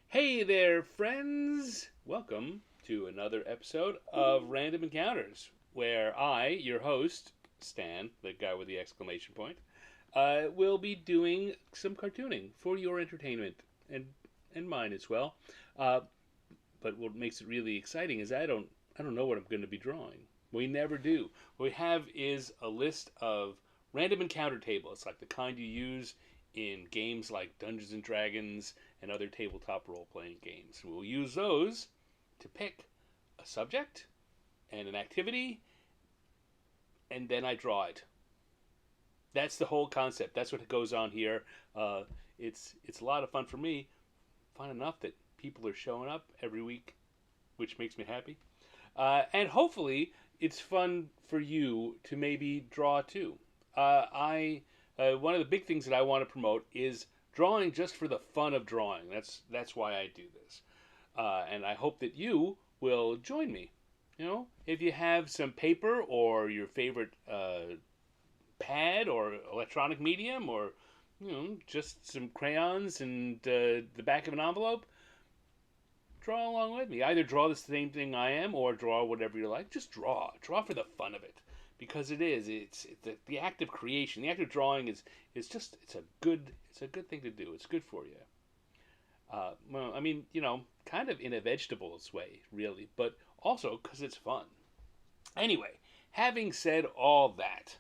Hey there, friends! Welcome to another episode of Random Encounters, where I, your host, Stan, the guy with the exclamation point, will be doing some cartooning for your entertainment and mine as well. Uh, but what makes it really exciting is I don't know what I'm going to be drawing. We never do. What we have is a list of random encounter tables, like the kind you use in games like Dungeons and Dragons and other tabletop role playing games. We'll use those to pick a subject and an activity, and then I draw it. That's the whole concept. That's what goes on here. Uh, it's a lot of fun for me. Fun enough that people are showing up every week, which makes me happy. And hopefully, it's fun for you to maybe draw too. I One of the big things that I want to promote is drawing just for the fun of drawing. That's why I do this, and I hope that you will join me. If you have some paper or your favorite pad or electronic medium, or just some crayons and the back of an envelope, draw along with me. Either draw the same thing I am, or draw whatever you like. Just draw for the fun of it, because it's the act of creation. The act of drawing is just it's a good thing to do. It's good for you. Well, I mean, kind of in a vegetables way, really, but also because it's fun. Anyway, having said all that,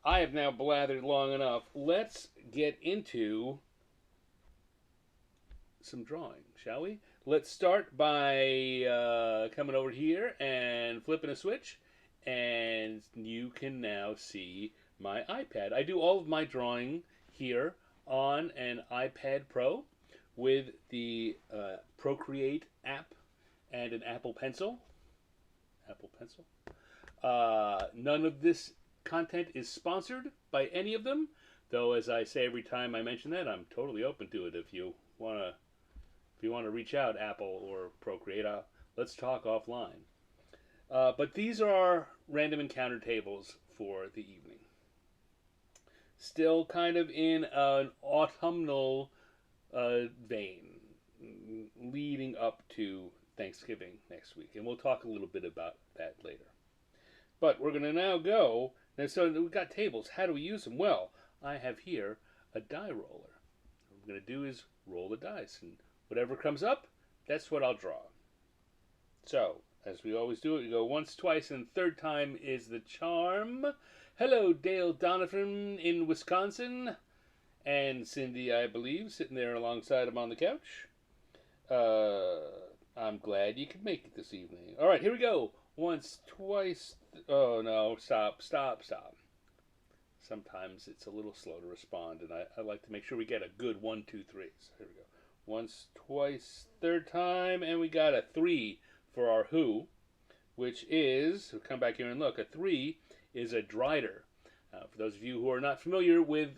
I have now blathered long enough. Let's get into some drawing, shall we? Let's start by coming over here and flipping a switch, and you can now see my iPad. I do all of my drawing here on an iPad Pro with the Procreate app and an Apple Pencil. Apple Pencil. None of this content is sponsored by any of them, though, as I say every time I mention that, I'm totally open to it. If you want to reach out, Apple or Procreate, let's talk offline. But these are random encounter tables for the evening. Still kind of in an autumnal vein, leading up to Thanksgiving next week, and we'll talk a little bit about that later. But we're going to now go. Now, so we've got tables. How do we use them? Well, I have here a die roller. What we're going to do is roll the dice, and whatever comes up, that's what I'll draw. So, as we always do it, we go once, twice, and third time is the charm. Hello, Dale Donovan in Wisconsin. And Cindy, I believe, sitting there alongside him on the couch. I'm glad you could make it this evening. All right, here we go. Once, twice. Oh, no. Stop. Sometimes it's a little slow to respond, and I like to make sure we get a good 1, 2, 3. So here we go. Once, twice, third time, and we got a 3 for our who, which is, we'll come back here and look, a 3 is a drider. For those of you who are not familiar with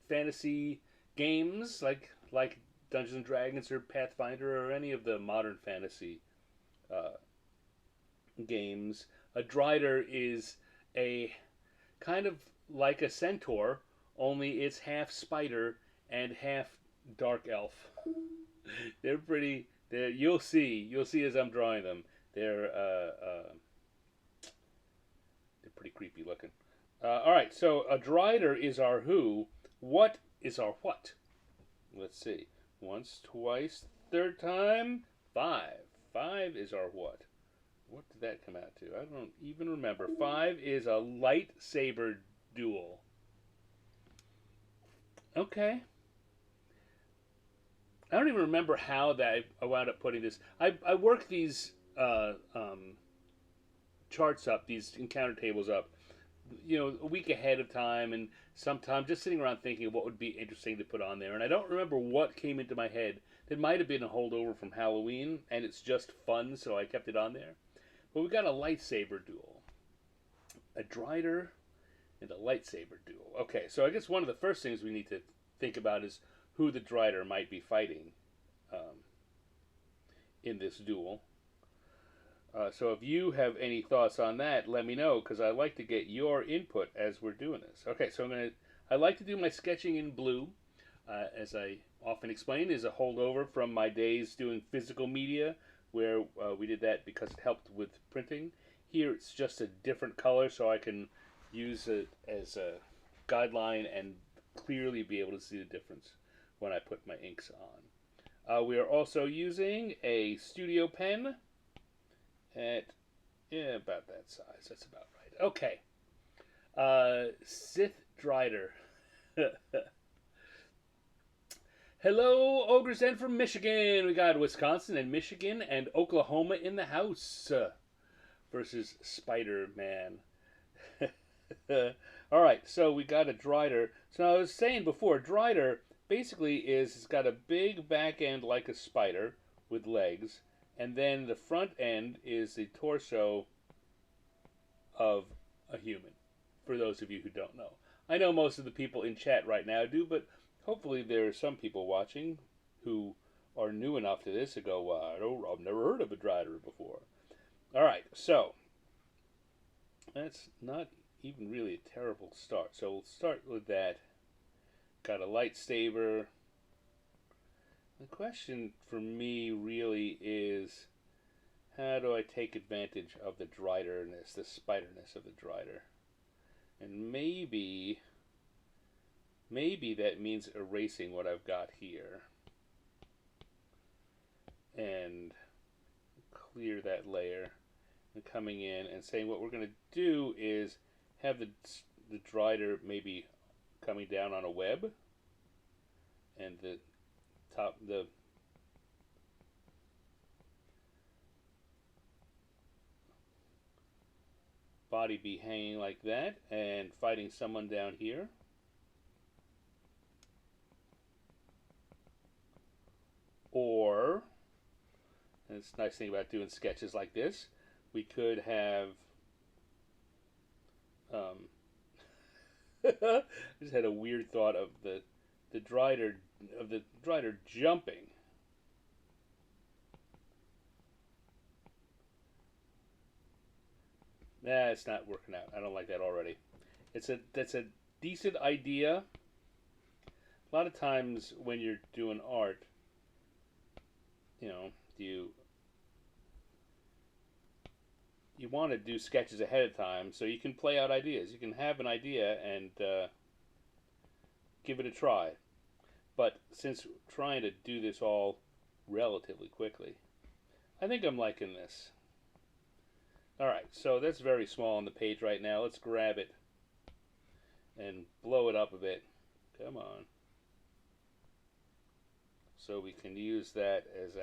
fantasy games like Dungeons and Dragons or Pathfinder or any of the modern fantasy uh, games, a drider is a kind of like a centaur, only it's half spider and half dark elf. They're pretty. You'll see as I'm drawing them. They're pretty creepy looking. All right, so a drider is our who. What is our what? Let's see. Once, twice, third time, 5. 5 is our what? What did that come out to? I don't even remember. 5 is a lightsaber duel. Okay. I don't even remember how that I wound up putting this. I work these charts up, these encounter tables up, a week ahead of time, and sometimes just sitting around thinking of what would be interesting to put on there. And I don't remember what came into my head. It might have been a holdover from Halloween, and it's just fun, so I kept it on there. But we got a lightsaber duel, a drider, and a lightsaber duel. Okay, so I guess one of the first things we need to think about is who the drider might be fighting um, in this duel. So if you have any thoughts on that, let me know, because I like to get your input as we're doing this. Okay, so I like to do my sketching in blue. As I often explain, is a holdover from my days doing physical media, where we did that because it helped with printing. Here it's just a different color, so I can use it as a guideline and clearly be able to see the difference when I put my inks on. We are also using a studio pen at about that size. That's about right. Okay. Sith Drider. Hello, Ogres Den from Michigan. We got Wisconsin and Michigan and Oklahoma in the house versus Spider Man. All right, so we got a Drider. So I was saying before, Drider basically it's got a big back end like a spider with legs, and then the front end is the torso of a human. For those of you who don't know, I know most of the people in chat right now do, but hopefully there are some people watching who are new enough to this to go, I've never heard of a Drider before. All right, so that's not even really a terrible start. So we'll start with that. Got a lightsaber. The question for me really is, how do I take advantage of the Driderness, the spiderness of the Drider? And maybe that means erasing what I've got here and clear that layer and coming in and saying what we're going to do is have the Drider maybe coming down on a web and the body be hanging like that and fighting someone down here. Or, and it's a nice thing about doing sketches like this, we could have I just had a weird thought of the Drider jumping. Nah, it's not working out. I don't like that already. That's a decent idea. A lot of times when you're doing art, you want to do sketches ahead of time so you can play out ideas. You can have an idea and give it a try. But since trying to do this all relatively quickly, I think I'm liking this. Alright, so that's very small on the page right now. Let's grab it and blow it up a bit. Come on. So we can use that as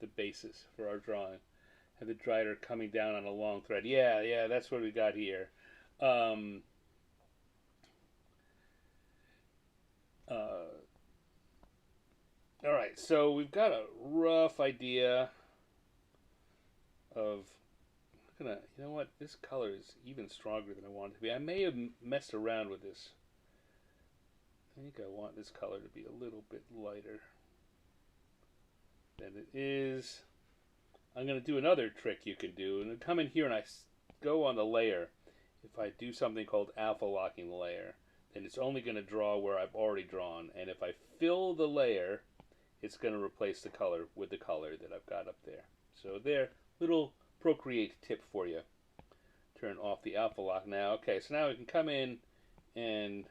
the basis for our drawing. Have the Drider coming down on a long thread. Yeah, that's what we got here. Alright, so we've got a rough idea of, you know what, this color is even stronger than I want it to be. I may have messed around with this. I think I want this color to be a little bit lighter than it is. I'm going to do another trick you can do, and come in here and I go on the layer. If I do something called alpha locking the layer, then it's only going to draw where I've already drawn, and if I fill the layer, it's going to replace the color with the color that I've got up there. So there, little Procreate tip for you. Turn off the alpha lock now. Okay, so now we can come in and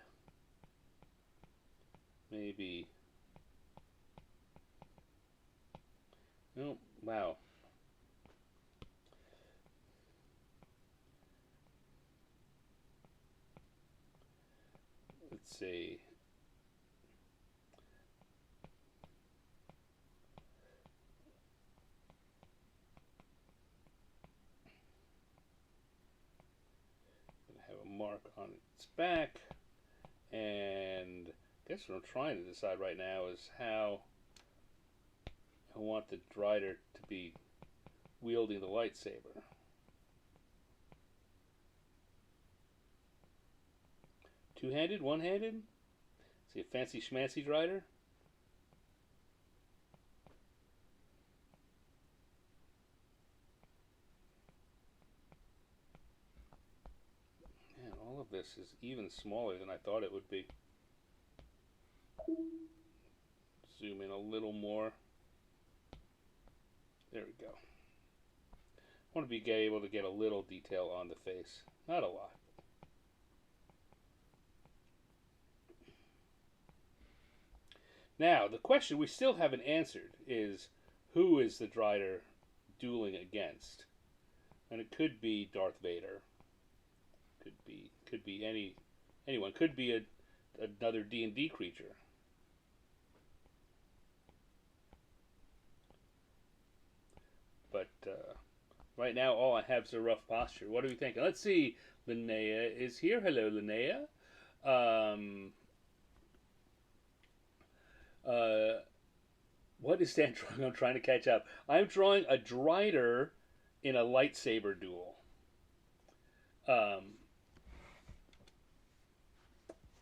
maybe, oh, wow. Let's see. Have a mark on its back, and I guess what I'm trying to decide right now is how I want the Drider to be wielding the lightsaber. Two-handed? One-handed? Is he a fancy schmancy Drider? Man, all of this is even smaller than I thought it would be. Zoom in a little more. There we go. I want to be able to get a little detail on the face. Not a lot. Now, the question we still haven't answered is who is the Drider dueling against? And it could be Darth Vader. Could be anyone. Could be another D&D creature. But right now, all I have is a rough posture. What are we thinking? Let's see. Linnea is here. Hello, Linnea. Uh, what is Stan drawing? I'm trying to catch up. I'm drawing a Drider in a lightsaber duel. Um,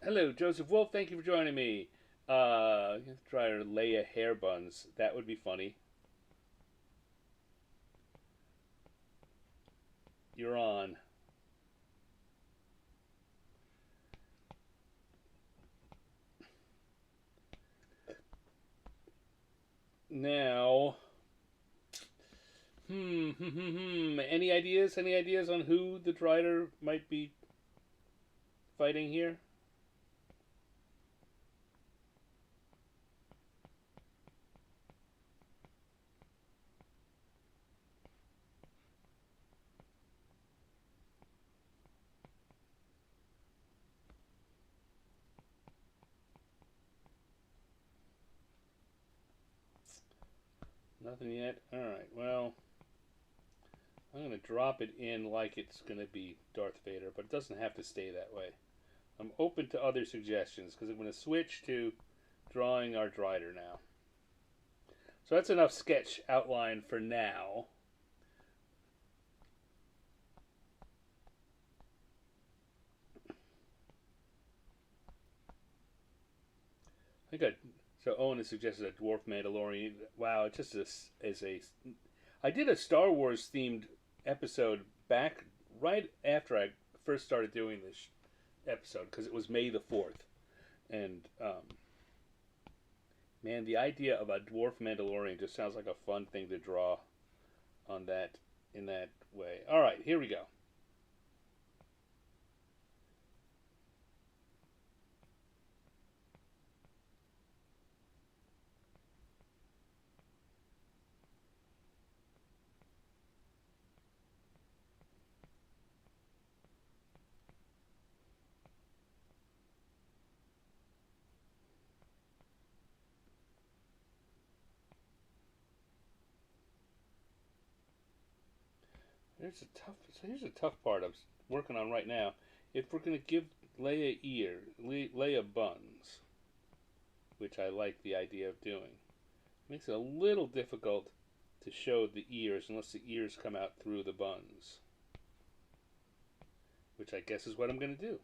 Hello, Joseph Wolf. Thank you for joining me. Drider Leia hair buns. That would be funny. You're on. Now, Any ideas? Any ideas on who the Drider might be fighting here? Nothing yet? Alright, well, I'm going to drop it in like it's going to be Darth Vader, but it doesn't have to stay that way. I'm open to other suggestions because I'm going to switch to drawing our Drider now. So that's enough sketch outline for now. I think so Owen has suggested a dwarf Mandalorian. Wow, it just is a. I did a Star Wars themed episode back right after I first started doing this episode because it was May the 4th, and man, the idea of a dwarf Mandalorian just sounds like a fun thing to draw on that in that way. All right, here we go. Here's a tough part I'm working on right now. If we're gonna give Leia buns, which I like the idea of doing, it makes it a little difficult to show the ears unless the ears come out through the buns, which I guess is what I'm gonna do.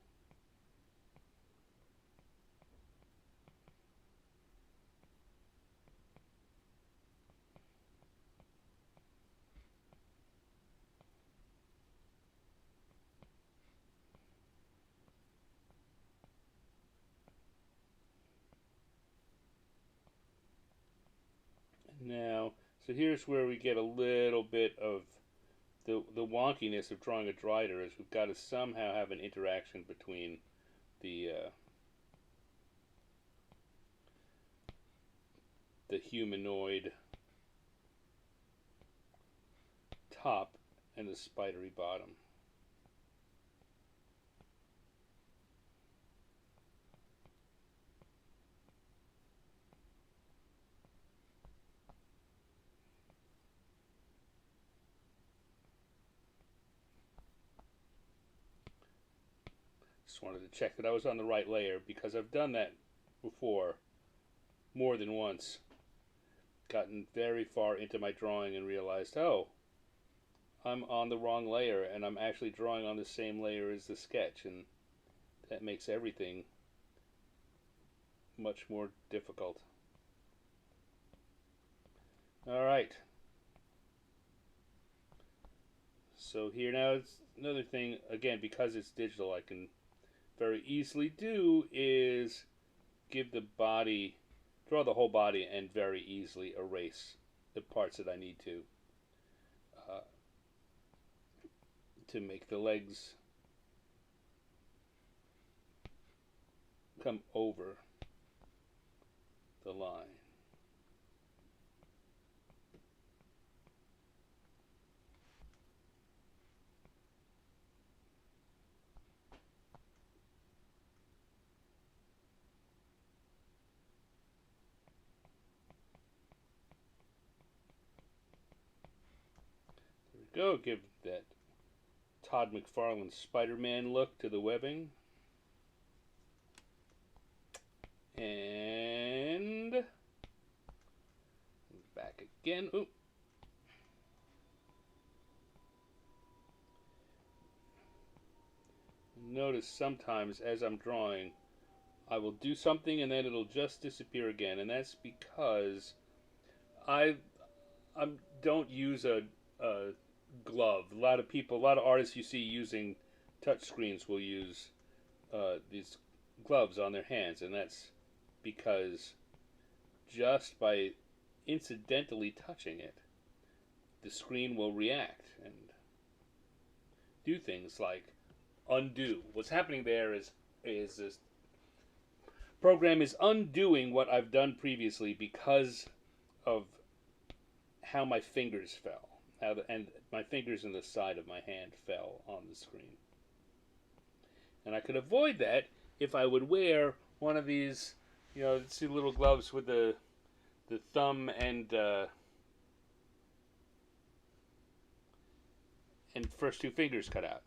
Now, so here's where we get a little bit of the wonkiness of drawing a Drider is we've got to somehow have an interaction between the humanoid top and the spidery bottom. Just wanted to check that I was on the right layer because I've done that before more than once. Gotten very far into my drawing and realized, oh, I'm on the wrong layer and I'm actually drawing on the same layer as the sketch, and that makes everything much more difficult. All right. So here now it's another thing, again, because it's digital, I can very easily do is give the body, draw the whole body, and very easily erase the parts that I need uh, to make the legs come over the line. There we go. Give that Todd McFarlane Spider-Man look to the webbing. And back again. Ooh. Notice sometimes as I'm drawing, I will do something and then it'll just disappear again, and that's because I I don't use a glove. A lot of people, a lot of artists you see using touch screens will use these gloves on their hands, and that's because just by incidentally touching it, the screen will react and do things like undo. What's happening there is this program is undoing what I've done previously because of how my fingers fell, and my fingers in the side of my hand fell on the screen. And I could avoid that if I would wear one of these, see little gloves with the thumb and first two fingers cut out.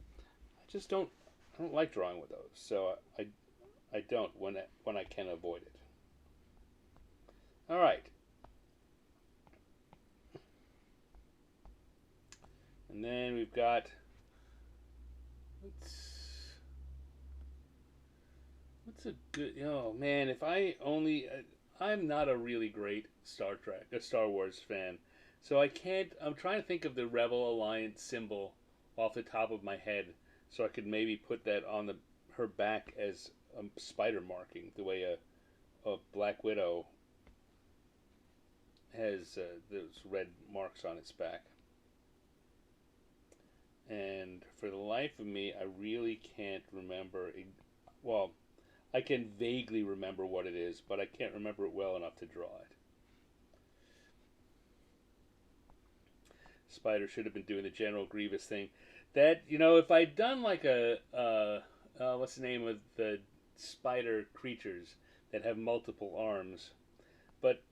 I don't like drawing with those, so I don't when I can avoid it. All right. And then we've got what's a good, oh man, if I only I'm not a really great Star Wars fan. So I'm trying to think of the Rebel Alliance symbol off the top of my head so I could maybe put that on her back as a spider marking, the way a Black Widow has those red marks on its back. And for the life of me, I really can't remember. Well, I can vaguely remember what it is, but I can't remember it well enough to draw it. Spider should have been doing the General Grievous thing. That, if I'd done like what's the name of the spider creatures that have multiple arms? But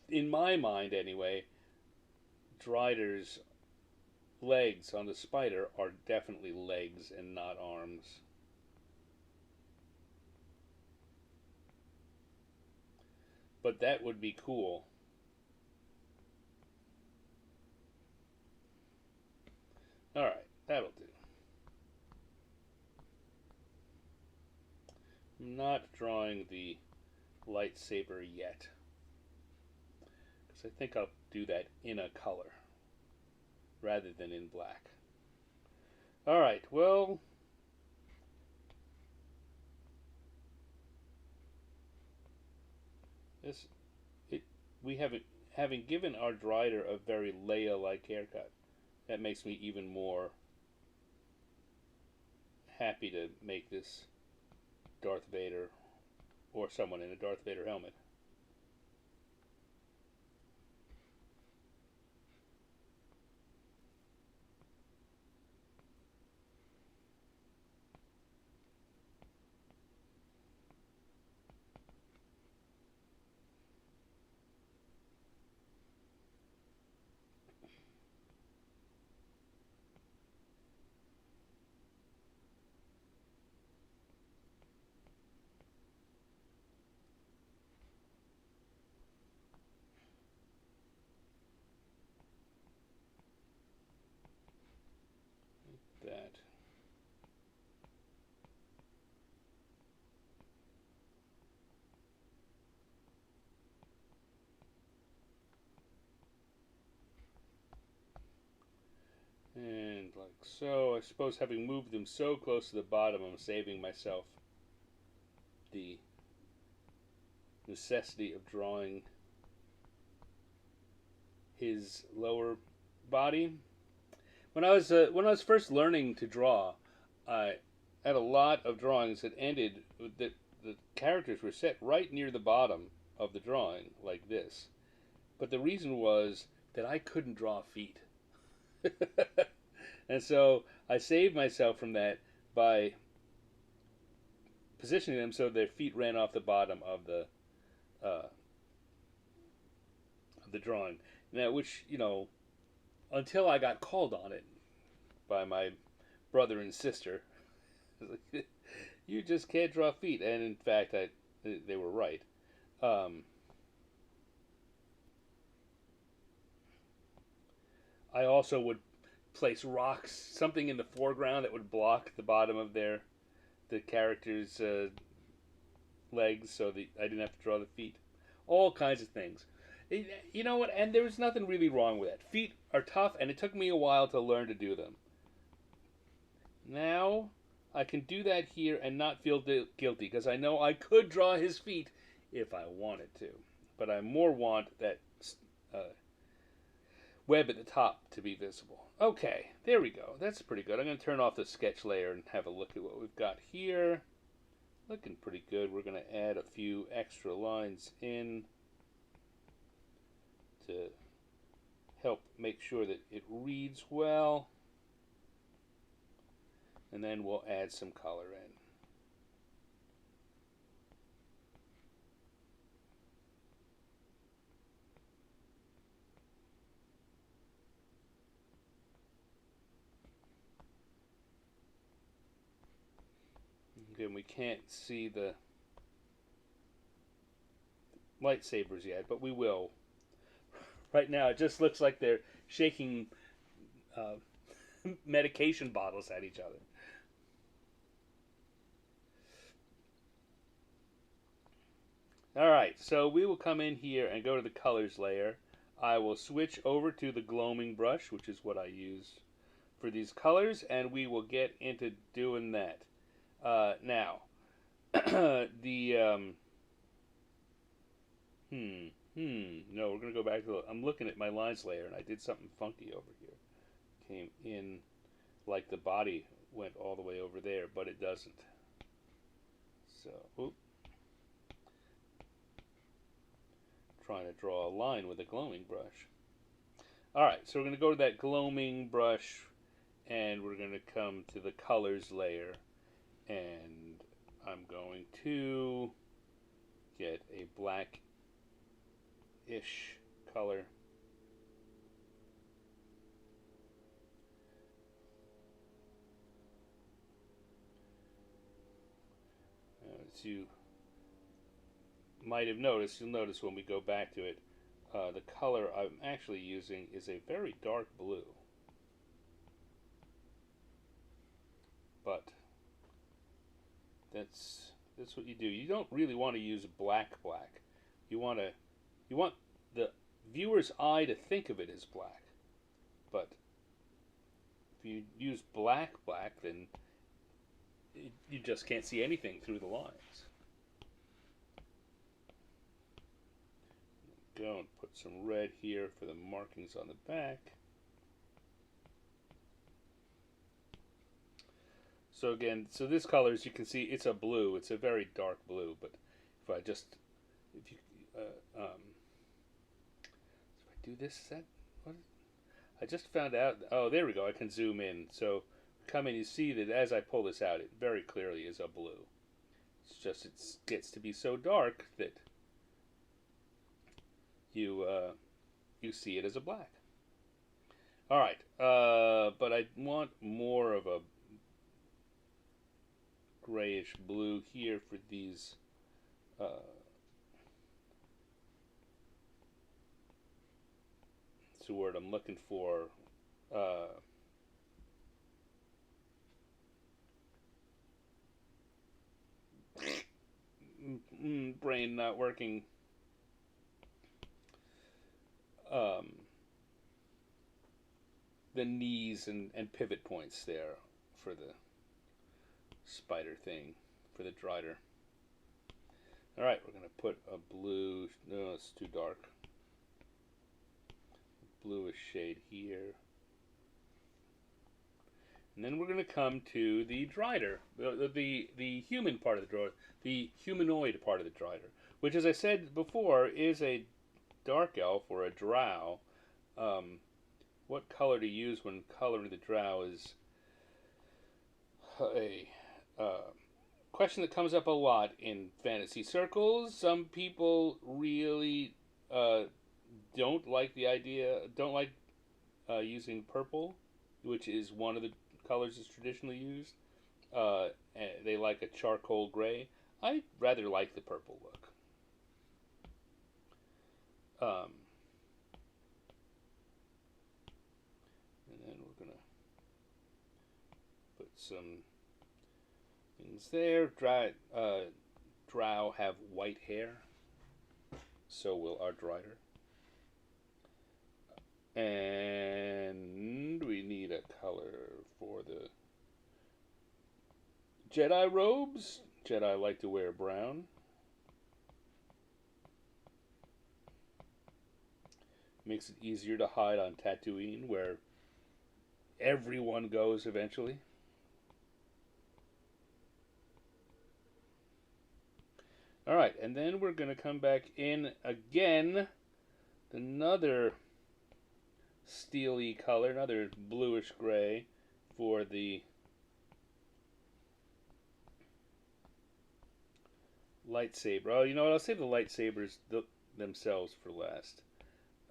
in my mind, anyway, Drider's legs on the spider are definitely legs and not arms. But that would be cool. Alright, that'll do. I'm not drawing the lightsaber yet, because I think I'll do that in a color rather than in black. Alright, well, we having given our Drider a very Leia-like haircut, that makes me even more happy to make this Darth Vader or someone in a Darth Vader helmet. That. And like so, I suppose having moved them so close to the bottom, I'm saving myself the necessity of drawing his lower body. When I was first learning to draw, I had a lot of drawings that ended that the characters were set right near the bottom of the drawing, like this. But the reason was that I couldn't draw feet, and so I saved myself from that by positioning them so their feet ran off the bottom uh, of the drawing. Now, which until I got called on it by my brother and sister, you just can't draw feet, and in fact, they were right. Um, I also would place rocks, something in the foreground that would block the bottom of the character's legs, so that I didn't have to draw the feet. All kinds of things. You know what? And there was nothing really wrong with that. Feet are tough, and it took me a while to learn to do them. Now I can do that here and not feel guilty because I know I could draw his feet if I wanted to, but I more want that uh, web at the top to be visible. Okay, there we go. That's pretty good. I'm going to turn off the sketch layer and have a look at what we've got here. Looking pretty good. We're going to add a few extra lines in to help make sure that it reads well. And then we'll add some color in. Again, we can't see the lightsabers yet, but we will. Right now, it just looks like they're shaking uh, medication bottles at each other. All right, so we will come in here and go to the colors layer. I will switch over to the gloaming brush, which is what I use for these colors, and we will get into doing that. Now, the no, we're gonna go back to I'm looking at my lines layer, and I did something funky over here. Came in like the body went all the way over there, but it doesn't. So, trying to draw a line with a gloaming brush. Alright, so we're going to go to that gloaming brush, and we're going to come to the colors layer, and I'm going to get a black-ish color. As you might have noticed, you'll notice when we go back to it, the color I'm actually using is a very dark blue. But that's what you do. You don't really want to use black. You want the viewer's eye to think of it as black. But if you use black, then you just can't see anything through the lines. Go and put some red here for the markings on the back. So again, this color, as you can see, it's a blue. It's a very dark blue. But if I do this, I just found out. Oh, there we go. I can zoom in. So come in, you see that as I pull this out, it very clearly is a blue. It's just it gets to be so dark that you see it as a black. All right, but I want more of a grayish blue here for these. That's the word I'm looking for. Brain not working. The knees and pivot points there for the spider thing, for the drider. All right, we're gonna put a blue. No, it's too dark. Bluish shade here. And then we're going to come to the drider, the human part of the drider, the humanoid part of the drider, which, as I said before, is a dark elf or a drow. What color to use when coloring the drow is a question that comes up a lot in fantasy circles. Some people really don't like the idea, don't like using purple, which is one of the colors that's traditionally used. They like a charcoal gray. I rather like the purple look. And then we're gonna put some things there. Drow have white hair, so will our drider. And we need a color for the Jedi robes. Jedi like to wear brown. Makes it easier to hide on Tatooine, where everyone goes eventually. Alright, and then we're going to come back in again. Another steely color, another bluish gray for the lightsaber. Oh, you know what? I'll save the lightsabers themselves for last.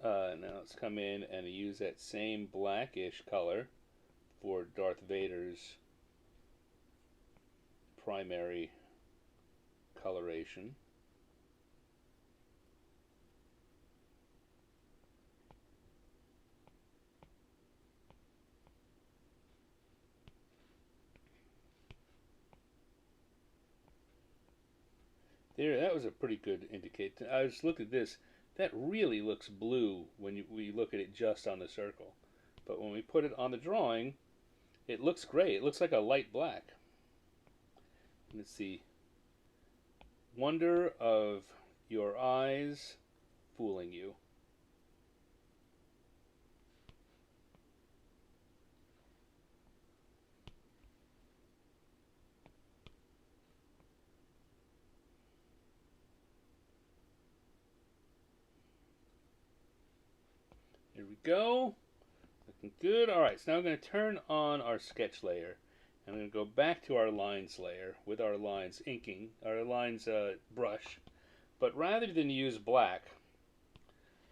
Now let's come in and use that same blackish color for Darth Vader's primary coloration. There, that was a pretty good indicator. I just looked at this. That really looks blue when we look at it just on the circle. But when we put it on the drawing, it looks gray. It looks like a light black. And it's the wonder of your eyes fooling you. Here we go. Looking good. Alright, so now I'm going to turn on our sketch layer. I'm going to go back to our lines layer with our lines inking, our lines brush. But rather than use black,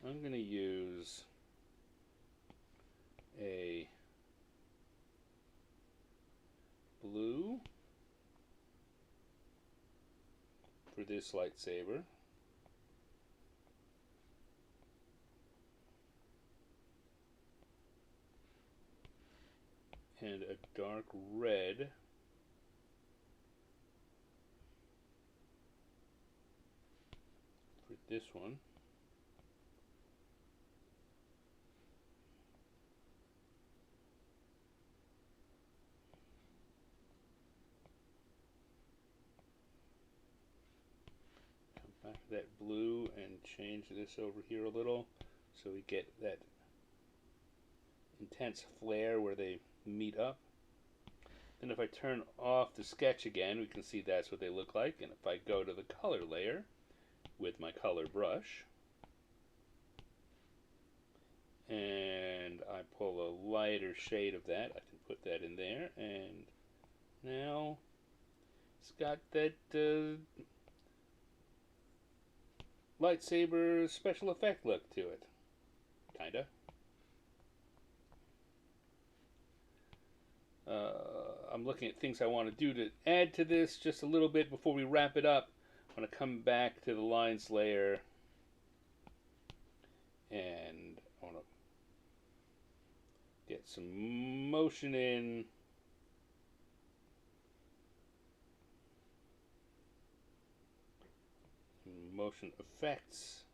I'm going to use a blue for this lightsaber. And a dark red for this one. Come back to that blue and change this over here a little so we get that intense flare where they meet up. Then if I turn off the sketch again, we can see that's what they look like. And if I go to the color layer with my color brush, and I pull a lighter shade of that, I can put that in there, and now it's got that lightsaber special effect look to it. Kinda. I'm looking at things I want to do to add to this just a little bit before we wrap it up. I'm going to come back to the lines layer and I want to get some motion in. Motion effects.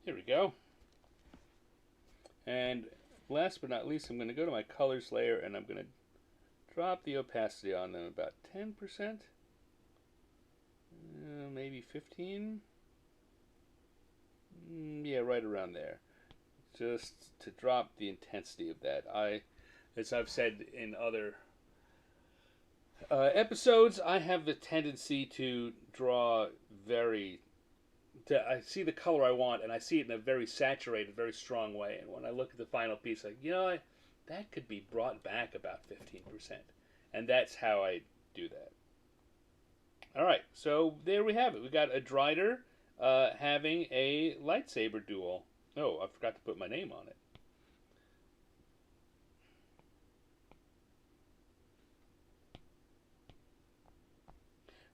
Here we go. And last but not least, I'm going to go to my colors layer and I'm going to drop the opacity on them about 10%, maybe 15. Yeah, right around there. Just to drop the intensity of that. As I've said in other episodes, I have the tendency to draw I see the color I want, and I see it in a very saturated, very strong way. And when I look at the final piece, like, that could be brought back about 15%. And that's how I do that. All right, so there we have it. We got a Drider having a lightsaber duel. Oh, I forgot to put my name on it.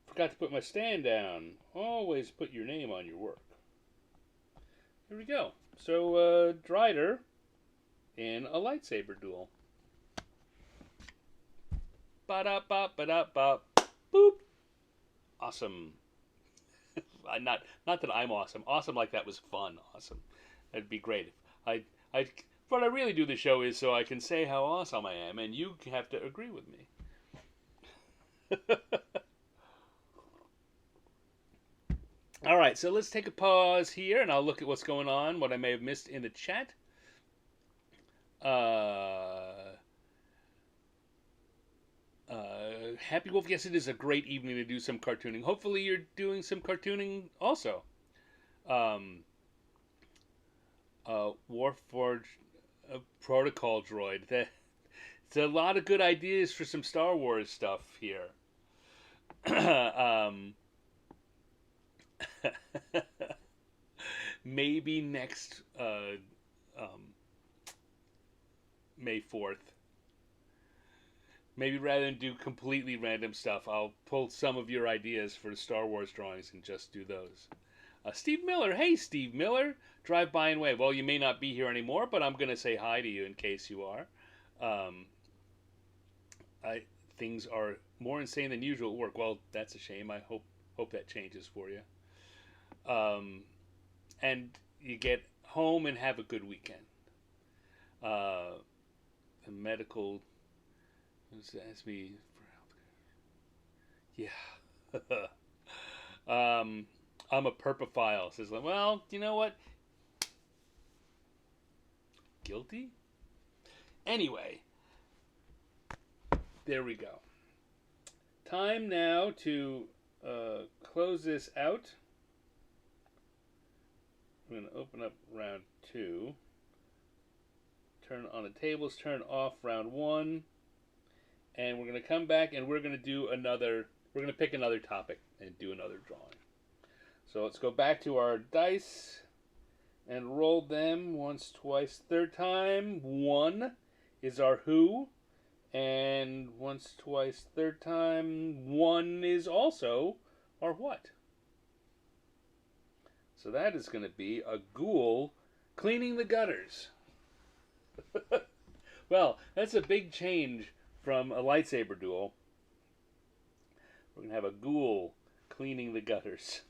Forgot to put my stand down. Always put your name on your work. Here we go. So, Drider in a lightsaber duel. Ba-da-bop, ba-da-bop, boop. Awesome. Not that I'm awesome. Awesome like that was fun. Awesome. That'd be great. What I really do the show is so I can say how awesome I am, and you have to agree with me. All right, so let's take a pause here, and I'll look at what's going on, what I may have missed in the chat. Happy Wolf, yes, it is a great evening to do some cartooning. Hopefully you're doing some cartooning also. Warforged Protocol Droid. It's a lot of good ideas for some Star Wars stuff here. Maybe next May 4th. Maybe rather than do completely random stuff, I'll pull some of your ideas for the Star Wars drawings and just do those. Steve Miller. Hey, Steve Miller. Drive by and wave. Well, you may not be here anymore, but I'm going to say hi to you in case you are. Things are more insane than usual at work. Well, that's a shame. I hope that changes for you. And you get home and have a good weekend. The medical asked me for healthcare. Yeah. I'm a perpophile. Says, well, you know what? Guilty? Anyway, there we go. Time now to close this out. I'm going to open up round 2. Turn on the tables, turn off round 1. And we're going to come back and we're going to pick another topic and do another drawing. So let's go back to our dice and roll them once, twice, third time. 1 is our who. And once, twice, third time, 1 is also our what. So that is going to be a ghoul cleaning the gutters. Well, that's a big change from a lightsaber duel. We're going to have a ghoul cleaning the gutters.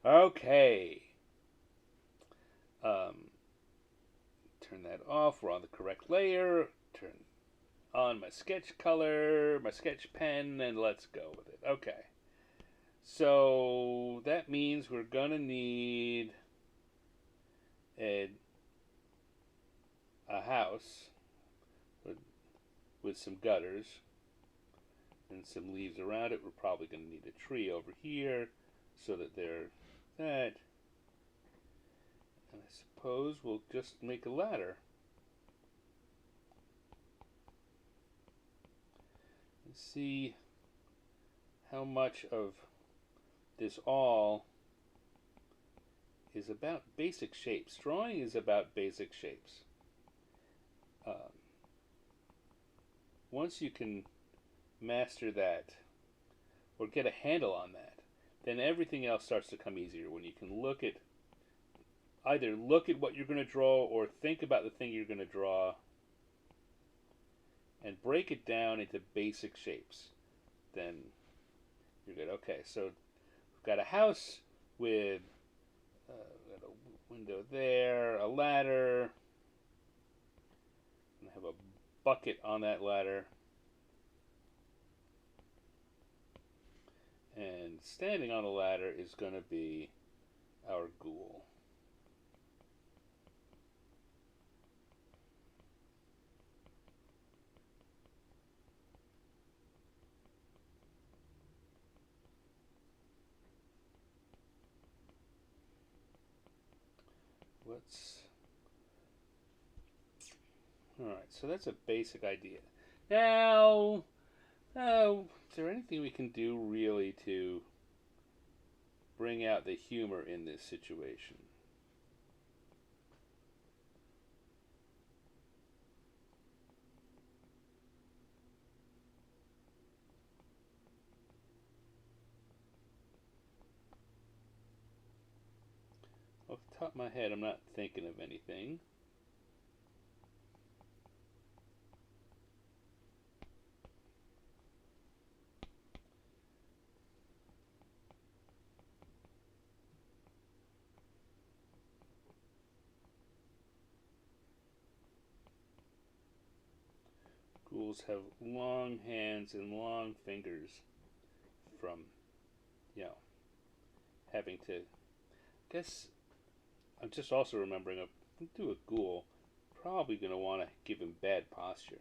Okay. Turn that off. We're on the correct layer. Turn on my sketch color, my sketch pen, and let's go with it. Okay. So that means we're going to need a house with some gutters and some leaves around it. We're probably going to need a tree over here so that there's that. And I suppose we'll just make a ladder. And see how much of this all is about basic shapes. Drawing is about basic shapes. Once you can master that or get a handle on that, then everything else starts to come easier when you can either look at what you're going to draw or think about the thing you're going to draw and break it down into basic shapes. Then you're good. Okay, so we've got a house with Window there, a ladder. And have a bucket on that ladder. And standing on the ladder is going to be our ghoul. Alright, so that's a basic idea. Now, is there anything we can do really to bring out the humor in this situation? Off the top of my head, I'm not thinking of anything. Ghouls have long hands and long fingers from, having to. I guess I'm just also remembering a ghoul, probably going to want to give him bad posture.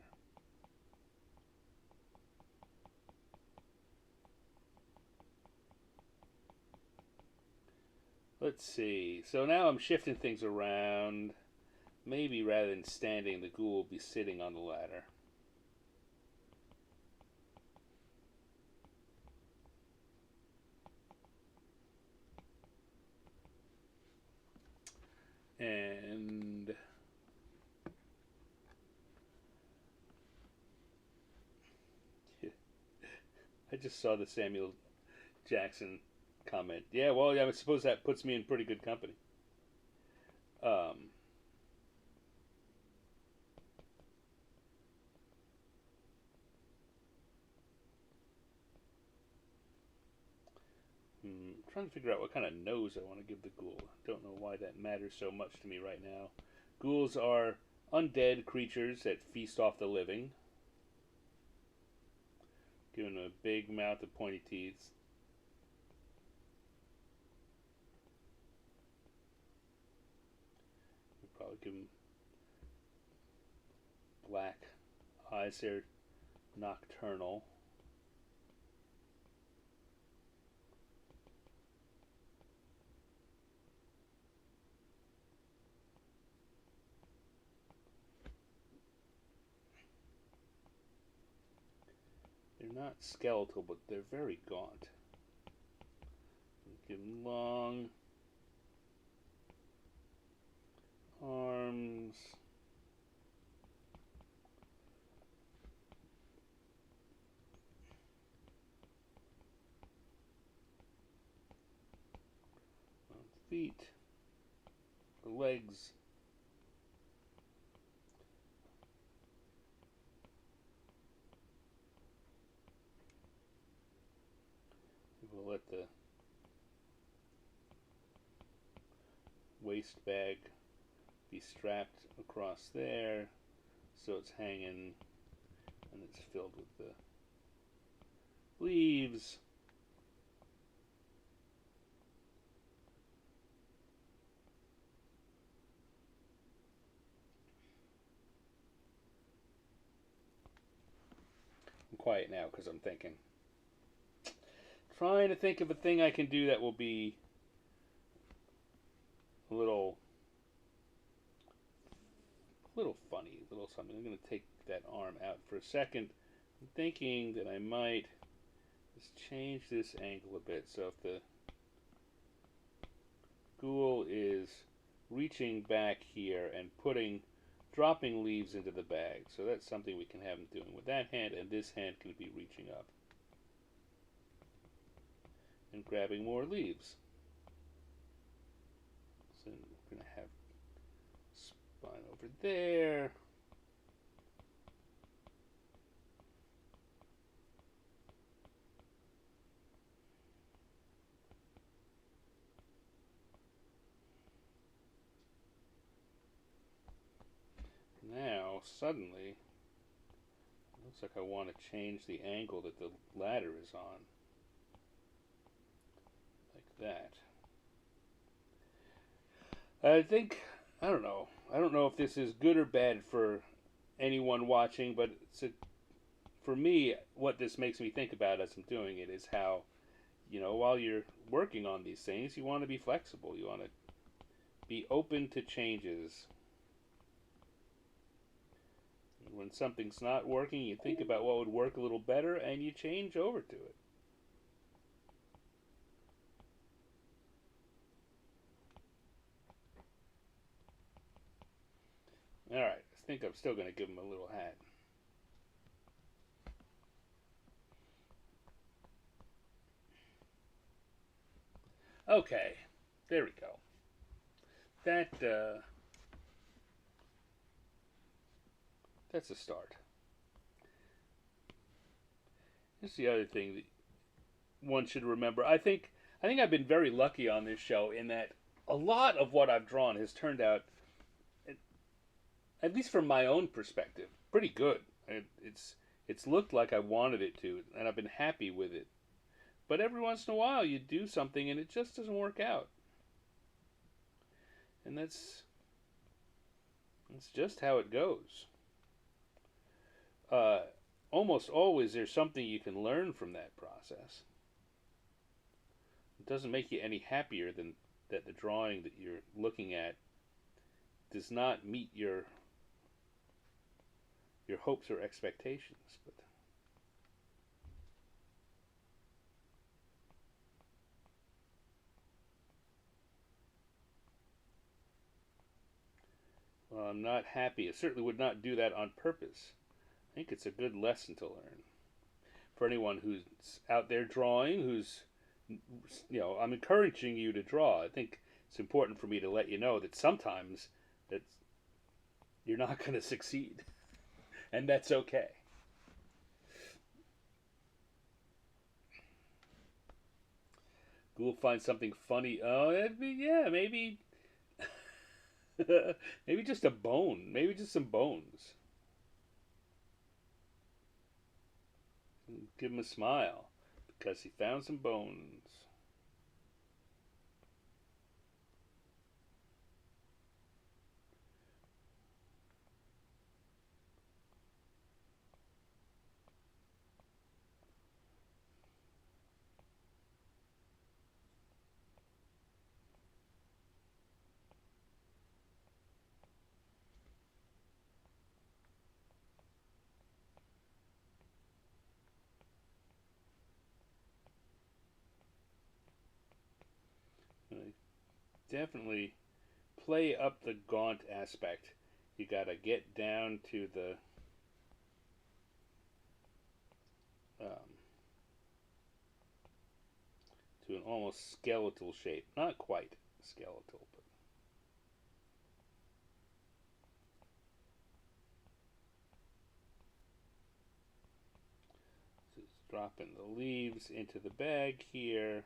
Let's see. So now I'm shifting things around. Maybe rather than standing, the ghoul will be sitting on the ladder. And I just saw the Samuel Jackson comment. Yeah, well, I suppose that puts me in pretty good company. Trying to figure out what kind of nose I want to give the ghoul. Don't know why that matters so much to me right now. Ghouls are undead creatures that feast off the living. Giving them a big mouth with pointy teeth. We'll probably give them black eyes. They're nocturnal. They're not skeletal, but they're very gaunt. Give them long arms. Feet. The legs. We'll let the waist bag be strapped across there so it's hanging and it's filled with the leaves. I'm quiet now because I'm thinking. Trying to think of a thing I can do that will be a little funny, a little something. I'm going to take that arm out for a second. I'm thinking that I might just change this angle a bit. So if the ghoul is reaching back here and dropping leaves into the bag. So that's something we can have him doing with that hand, and this hand can be reaching up and grabbing more leaves. So we're going to have spine over there. suddenly, it looks like I want to change the angle that the ladder is on. Like that. I think, I don't know. I don't know if this is good or bad for anyone watching, but for me, what this makes me think about as I'm doing it is how, while you're working on these things, you want to be flexible. You want to be open to changes. When something's not working, you think about what would work a little better and you change over to it. Alright, I think I'm still going to give him a little hat. Okay, there we go. That's a start. Here's the other thing that one should remember. I think I've been very lucky on this show in that a lot of what I've drawn has turned out, at least from my own perspective, pretty good. It's looked like I wanted it to, and I've been happy with it. But every once in a while, you do something and it just doesn't work out, and that's just how it goes. Uh, Almost always, there's something you can learn from that process. It doesn't make you any happier than that the drawing that you're looking at does not meet your hopes or expectations. But well, I'm not happy. I certainly would not do that on purpose. I think it's a good lesson to learn for anyone who's out there drawing. I'm encouraging you to draw. I think it's important for me to let you know that sometimes that you're not going to succeed, and that's okay. We'll find something funny. Oh, yeah, maybe, maybe just a bone. Maybe just some bones. Give him a smile because he found some bones. Definitely play up the gaunt aspect. You gotta get down to um, to an almost skeletal shape. Not quite skeletal, but just dropping the leaves into the bag here.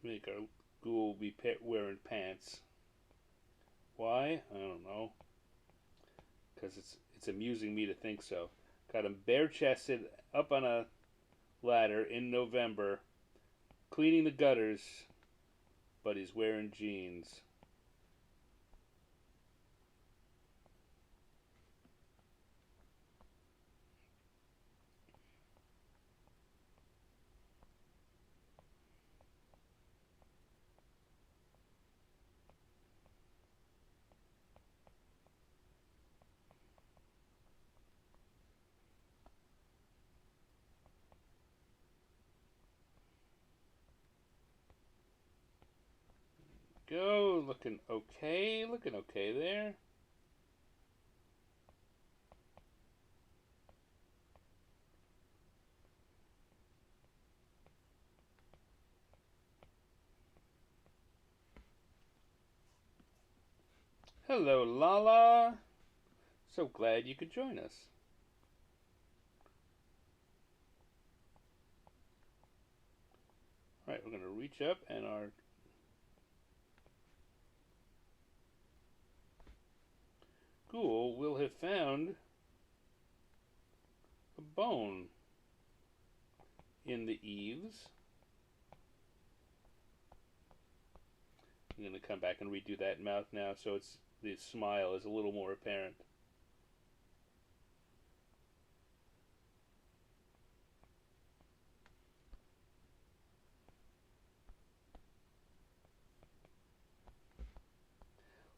Make our ghoul be wearing pants. Why? I don't know. Because it's amusing me to think so. Got him bare chested up on a ladder in November, cleaning the gutters, but he's wearing jeans. go. Looking okay. Looking okay there. Hello, Lala. So glad you could join us. All right, we're going to reach up and our ghoul will have found a bone in the eaves. I'm going to come back and redo that mouth now so it's the smile is a little more apparent.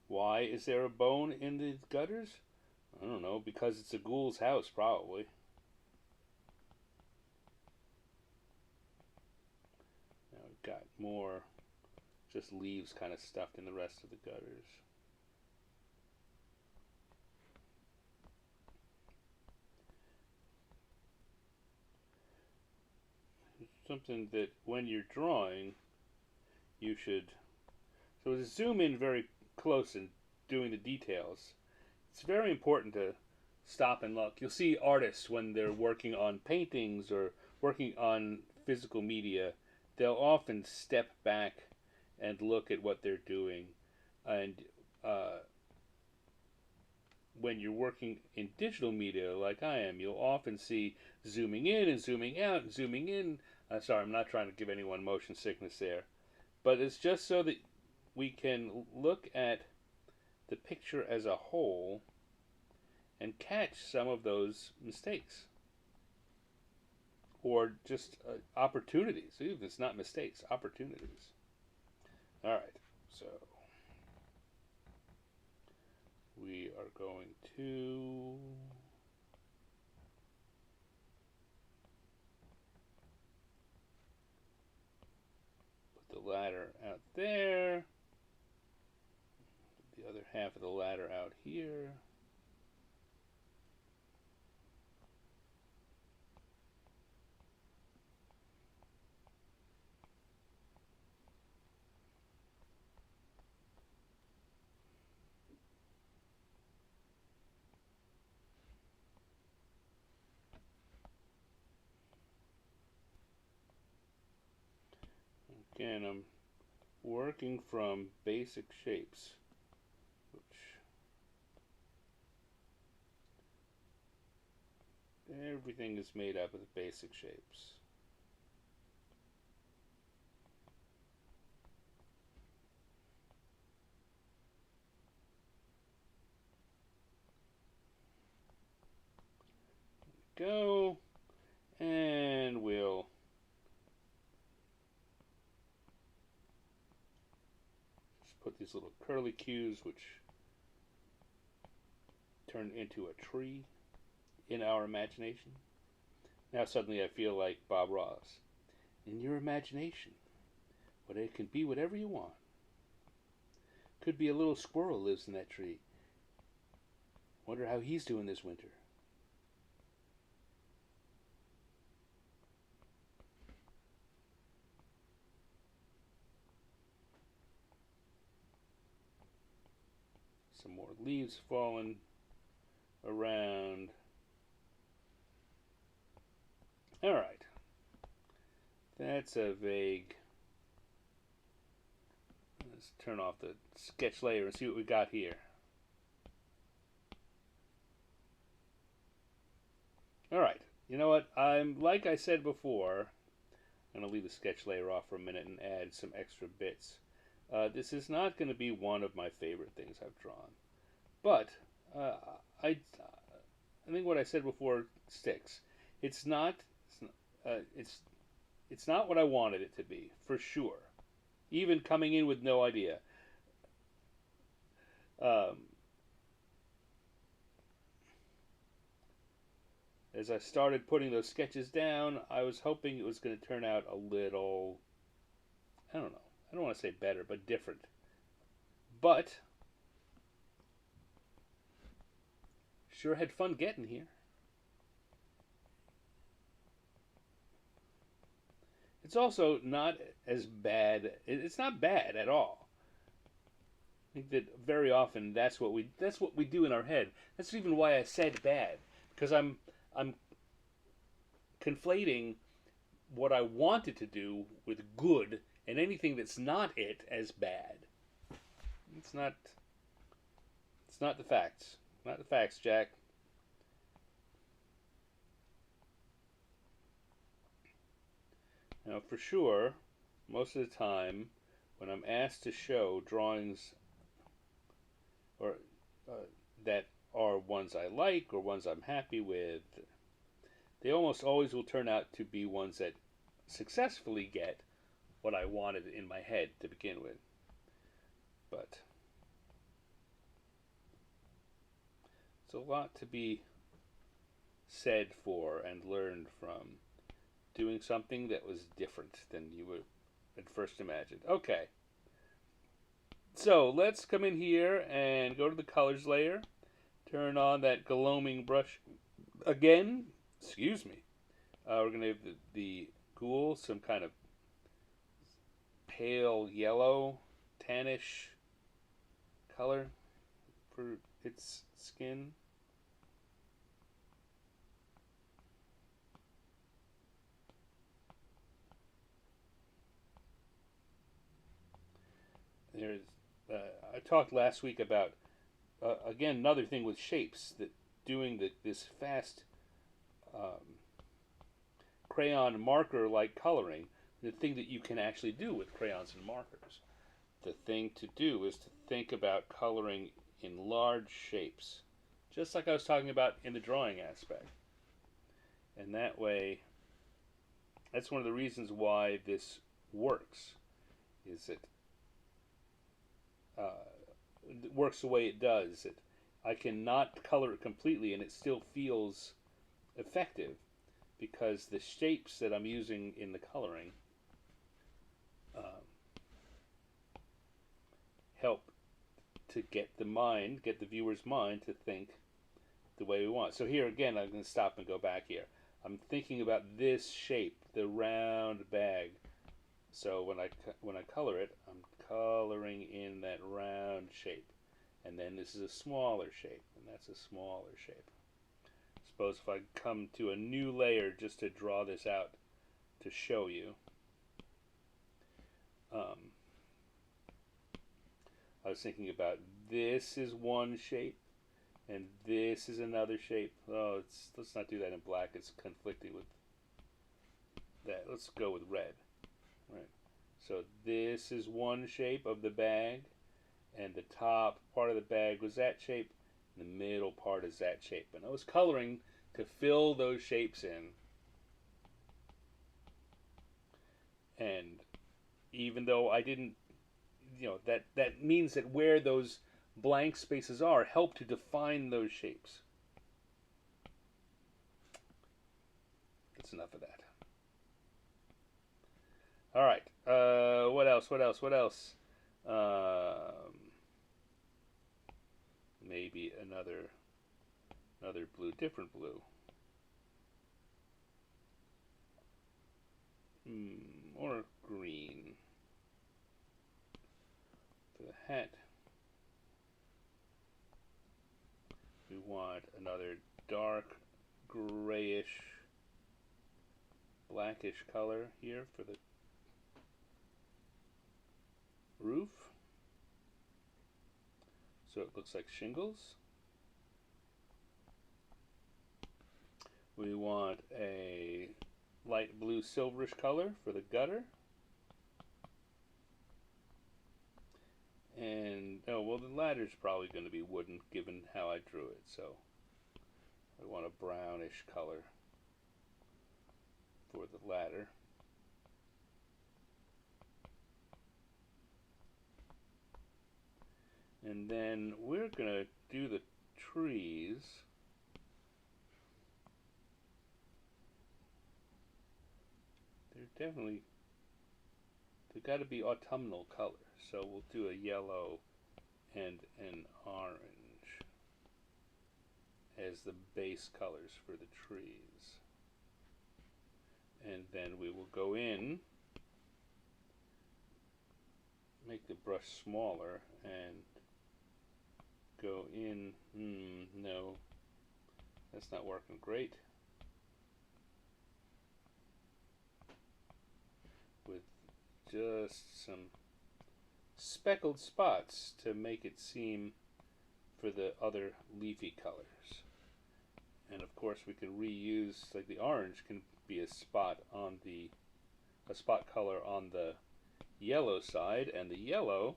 Why is there a bone in the gutters? I don't know, because it's a ghoul's house, probably. Now we've got more just leaves kind of stuffed in the rest of the gutters. Something that when you're drawing, you should. So to zoom in very close and doing the details, it's very important to stop and look. You'll see artists when they're working on paintings or working on physical media, they'll often step back and look at what they're doing. And when you're working in digital media like I am, you'll often see zooming in and zooming out and zooming in. Sorry, I'm not trying to give anyone motion sickness there. But it's just so that we can look at the picture as a whole and catch some of those mistakes. Or just opportunities. Even if it's not mistakes, opportunities. Alright, so we are going to put the ladder out there, put the other half of the ladder out here. Again, I'm working from basic shapes, which everything is made up of basic shapes. Go, and we'll just put these little curly cues which turn into a tree in our imagination. Now suddenly I feel like Bob Ross. In your imagination, it can be whatever you want. Could be a little squirrel lives in that tree. Wonder how he's doing this winter. Some more leaves falling around. Alright. That's a vague. Let's turn off the sketch layer and see what we got here. Alright. You know what? Like I said before, I'm going to leave the sketch layer off for a minute and add some extra bits. This is not going to be one of my favorite things I've drawn. But I think what I said before sticks. It's not it's not what I wanted it to be, for sure. Even coming in with no idea. As I started putting those sketches down, I was hoping it was going to turn out a little, I don't know, I don't want to say better, but different But sure had fun getting here. It's also not as bad. It's not bad at all. I think that very often that's what we do in our head. That's even why I said bad, because I'm conflating what I wanted to do with good, and anything that's not it as bad. It's not. It's not the facts. Not the facts, Jack. Now, for sure, most of the time, when I'm asked to show drawings or that are ones I like or ones I'm happy with, they almost always will turn out to be ones that successfully get what I wanted in my head to begin with. But it's a lot to be said for and learned from doing something that was different than you would at first imagined. Okay, so let's come in here and go to the colors layer. Turn on that gloaming brush again. Excuse me. We're going to give the ghoul some kind of pale yellow, tannish color for its skin. There's, I talked last week about again another thing with shapes, that doing this fast crayon marker like coloring. The thing that you can actually do with crayons and markers. The thing to do is to think about coloring in large shapes, just like I was talking about in the drawing aspect. And that way, that's one of the reasons why this works, is it works the way it does. I cannot color it completely and it still feels effective, because the shapes that I'm using in the coloring help to get the viewer's mind to think the way we want. So here again, I'm going to stop and go back here. I'm thinking about this shape, the round bag. So when I color it, I'm coloring in that round shape. And then this is a smaller shape, and that's a smaller shape. Suppose if I come to a new layer just to draw this out to show you. I was thinking about, this is one shape, and this is another shape. Oh, let's not do that in black. It's conflicting with that. Let's go with red. Right. So this is one shape of the bag, and the top part of the bag was that shape, and the middle part is that shape. And I was coloring to fill those shapes in. And even though I didn't, that means that where those blank spaces are help to define those shapes. That's enough of that. All right. What else? What else? What else? Maybe another blue, different blue. Or green. For the hat, we want another dark grayish, blackish color here for the roof, so it looks like shingles. We want a light blue silverish color for the gutter. And, oh, well, the ladder's probably going to be wooden given how I drew it, so I want a brownish color for the ladder. And then we're going to do the trees. They've got to be autumnal colors. So we'll do a yellow and an orange as the base colors for the trees. And then we will go in, make the brush smaller, and go in. No, that's not working great. With just some speckled spots to make it seem for the other leafy colors. And of course we can reuse, like the orange can be a spot color on the yellow side, and the yellow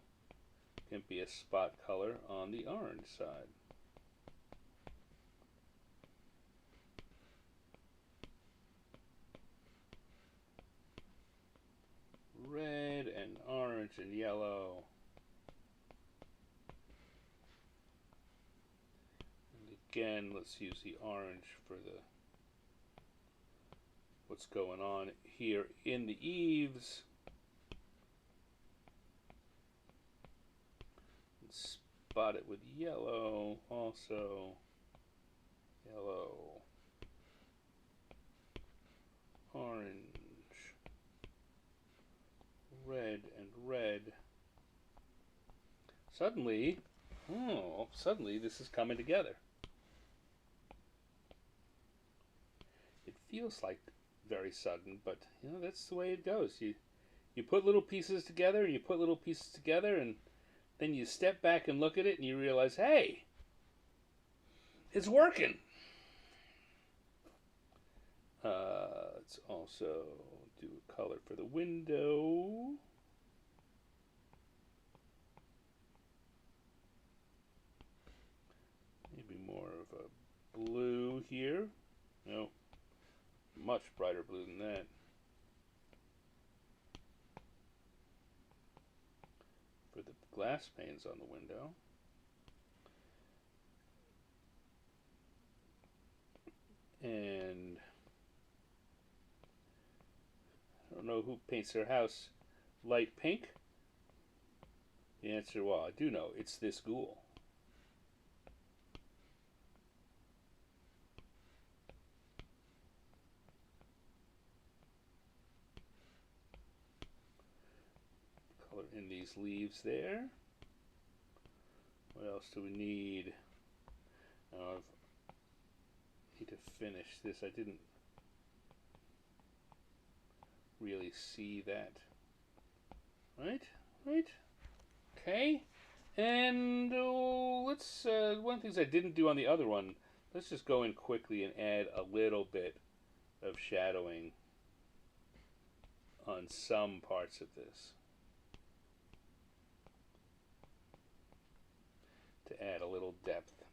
can be a spot color on the orange side. Red and orange and yellow. And again, let's use the orange for what's going on here in the eaves. And spot it with yellow also. Yellow. Orange. Red and red. Suddenly this is coming together. It feels like very sudden, but that's the way it goes. You put little pieces together, and you put little pieces together, and then you step back and look at it, and you realize, hey, it's working. Let's also do a color for the window. Maybe more of a blue here. No, much brighter blue than that. For the glass panes on the window. And I don't know who paints their house light pink. The answer, well, I do know, it's this ghoul. Color in these leaves there. What else do we need? I need to finish this. I didn't really see that. Right? Okay. And let's, one of the things I didn't do on the other one, let's just go in quickly and add a little bit of shadowing on some parts of this. To add a little depth.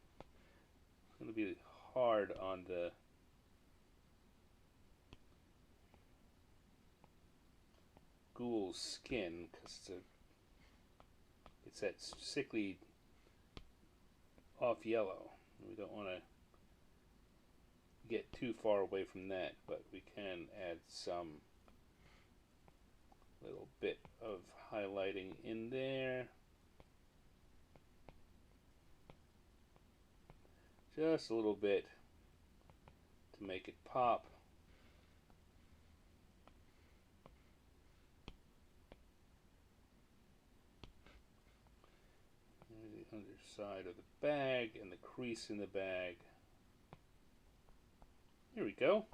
It's going to be hard on the ghoul's skin because it's that sickly off yellow. We don't want to get too far away from that, but we can add some little bit of highlighting in there. Just a little bit to make it pop. The underside of the bag and the crease in the bag. Here we go.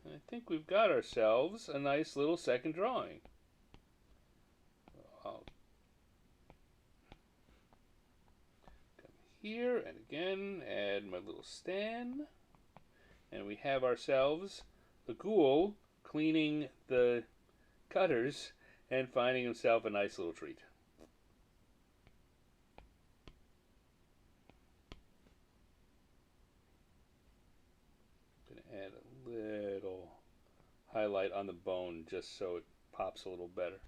And I think we've got ourselves a nice little second drawing. I'll come here and again add my little stand. And we have ourselves the ghoul cleaning the cutters and finding himself a nice little treat. Add a little highlight on the bone just so it pops a little better.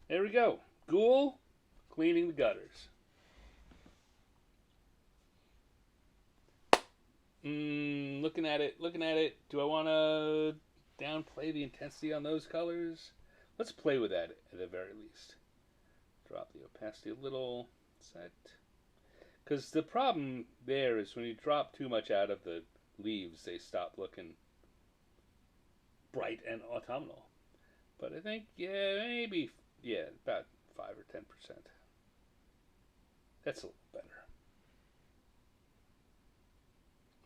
There we go. Ghoul cleaning the gutters. Looking at it. Do I want to downplay the intensity on those colors? Let's play with that at the very least. drop the opacity a little. Set. Because the problem there is when you drop too much out of the leaves, they stop looking bright and autumnal. But I think, maybe, about 5 or 10%. That's a little better.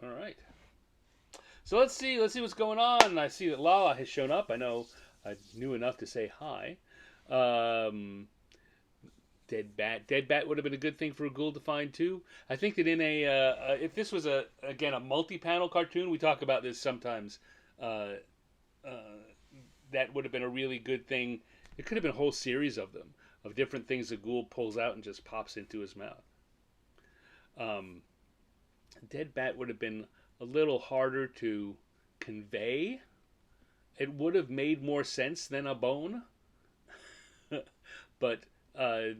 All right. So let's see what's going on. I see that Lala has shown up. I know I knew enough to say hi. Dead bat would have been a good thing for a ghoul to find too. I think that in if this was a multi-panel cartoon, we talk about this sometimes. That would have been a really good thing. It could have been a whole series of them, of different things the ghoul pulls out and just pops into his mouth. Dead bat would have been a little harder to convey. It would have made more sense than a bone. But I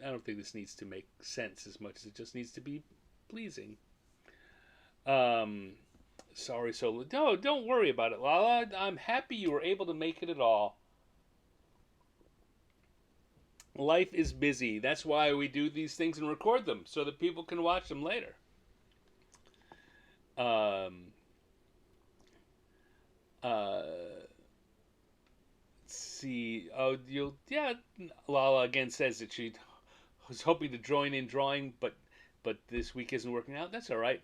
don't think this needs to make sense as much as it just needs to be pleasing. Sorry, Solo. No, don't worry about it, Lala. I'm happy you were able to make it at all. Life is busy. That's why we do these things and record them, so that people can watch them later. See. Oh, Lala again says that she was hoping to join in drawing, but this week isn't working out. That's all right.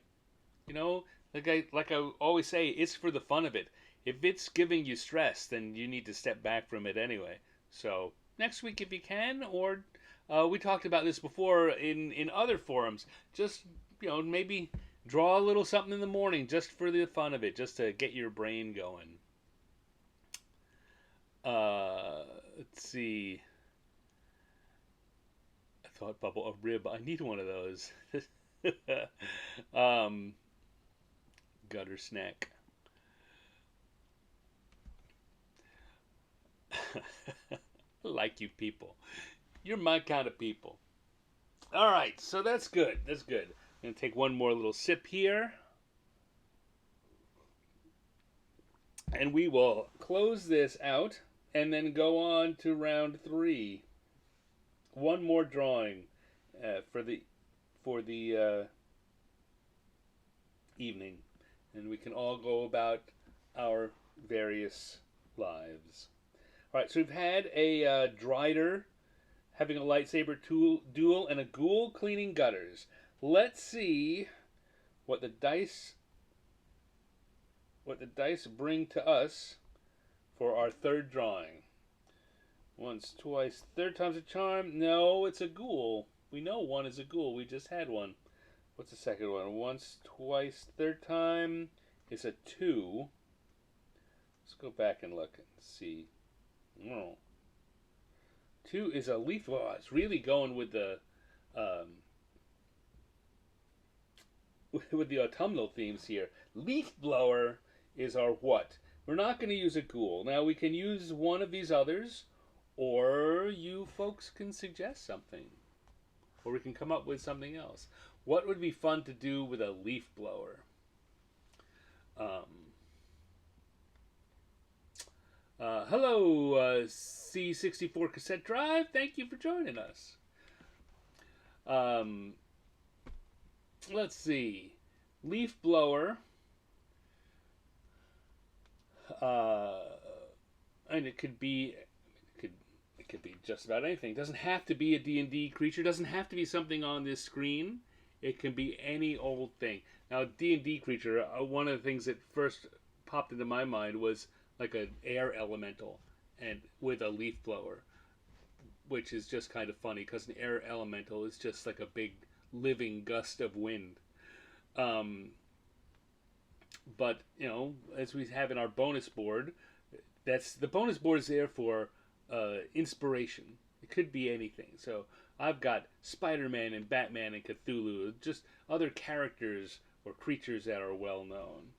You know, like I always say, it's for the fun of it. If it's giving you stress, then you need to step back from it anyway. So next week if you can, or we talked about this before in other forums. Just maybe draw a little something in the morning just for the fun of it, just to get your brain going. Let's see. I thought bubble a rib. I need one of those. Gutter snack. Like you people. You're my kind of people. All right, so that's good. That's good. I'm going to take one more little sip here. And we will close this out and then go on to round 3. One more drawing for the evening, and we can all go about our various lives. All right, so we've had a Drider having a lightsaber duel and a ghoul cleaning gutters. Let's see what the dice bring to us for our third drawing. Once, twice, third time's a charm. No, it's a ghoul. We know one is a ghoul. We just had one. What's the second one? Once, twice, third time is a 2. Let's go back and look and see. Oh. 2 is a leaf. Oh, it's really going with the autumnal themes here. Leaf blower is our what? We're not going to use a ghoul. Now we can use one of these others, or you folks can suggest something, or we can come up with something else. What would be fun to do with a leaf blower? Hello, C64 cassette drive. Thank you for joining us. Let's see. Leaf blower. And it could be just about anything. It doesn't have to be a D&D creature. It doesn't have to be something on this screen. It can be any old thing. Now, D&D creature, one of the things that first popped into my mind was like an air elemental and with a leaf blower, which is just kind of funny because an air elemental is just like a big living gust of wind. But, as we have in our bonus board, the bonus board is there for inspiration. It could be anything. So I've got Spider-Man and Batman and Cthulhu, just other characters or creatures that are well known.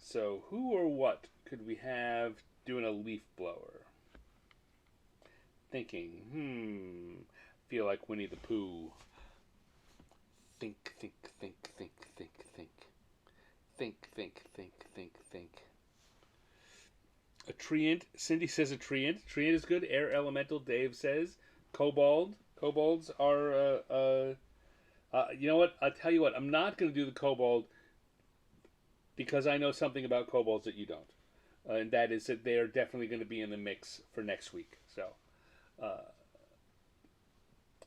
So who or what could we have doing a leaf blower? Thinking, feel like Winnie the Pooh. Think. A treant. Cindy says a treant. Treant is good. Air elemental. Dave says kobold. Kobolds are. You know what? I'll tell you what. I'm not going to do the kobold because I know something about kobolds that you don't, and that is that they are definitely going to be in the mix for next week. So uh,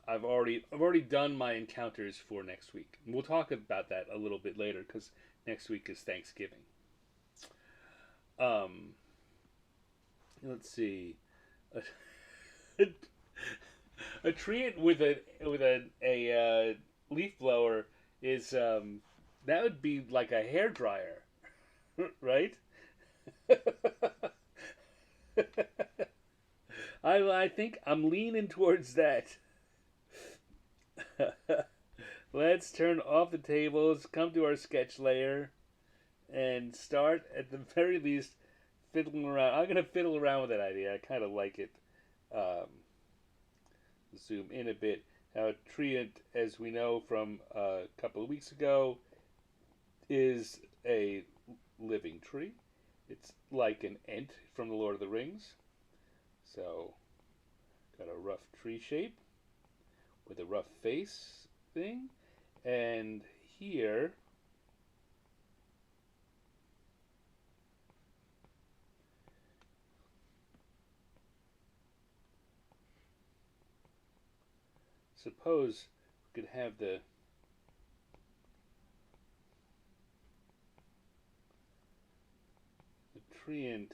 I've already done my encounters for next week. And we'll talk about that a little bit later because next week is Thanksgiving. Um, let's see. A treant with a leaf blower is that would be like a hair dryer, right? I think I'm leaning towards that. Let's turn off the tables, come to our sketch layer, and start at the very least fiddling around. I'm gonna fiddle around with that idea. I kind of like it. Um, Zoom in a bit. Now, treant, as we know from a couple of weeks ago, is a living tree. It's like an Ent from the Lord of the Rings. So, got a rough tree shape with a rough face thing. And here, suppose we could have the treant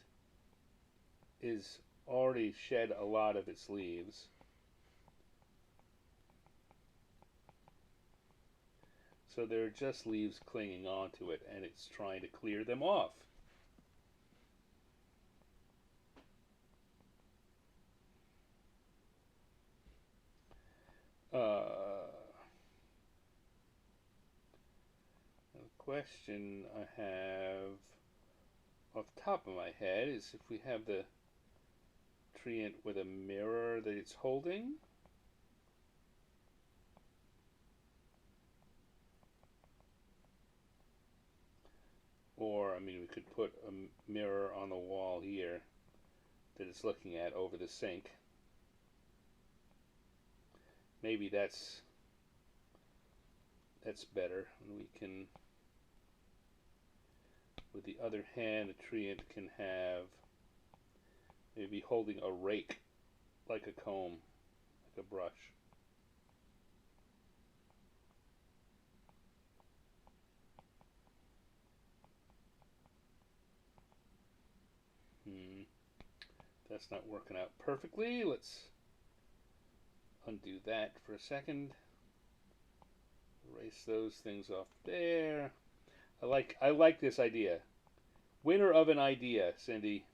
is already shed a lot of its leaves. So there are just leaves clinging onto it, and it's trying to clear them off. The question I have off the top of my head is if we have the treant with a mirror that it's holding. Or, I mean, we could put a mirror on the wall here that it's looking at over the sink. Maybe that's better. And we can, with the other hand, the treant can have maybe holding a rake, like a comb, like a brush. That's not working out perfectly. Let's undo that for a second. Erase those things off there. I like this idea. Winner of an idea, Cindy.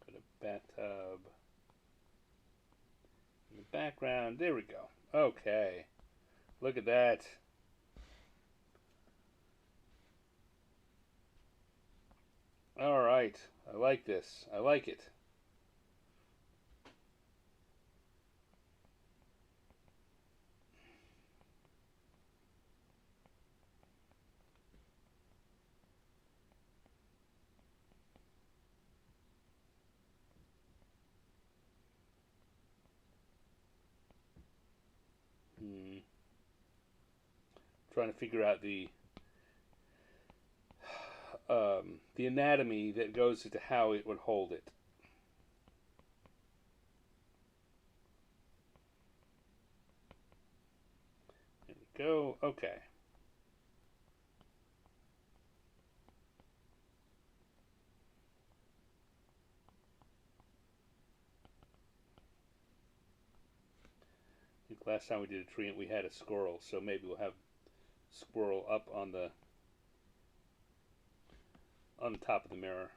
Put a bathtub in the background. There we go. Okay. Look at that. All right. I like this. I like it. Hmm. Trying to figure out the anatomy that goes into how it would hold it. There we go. Okay. I think last time we did a tree we had a squirrel, so maybe we'll have squirrel up on the on the top of the mirror.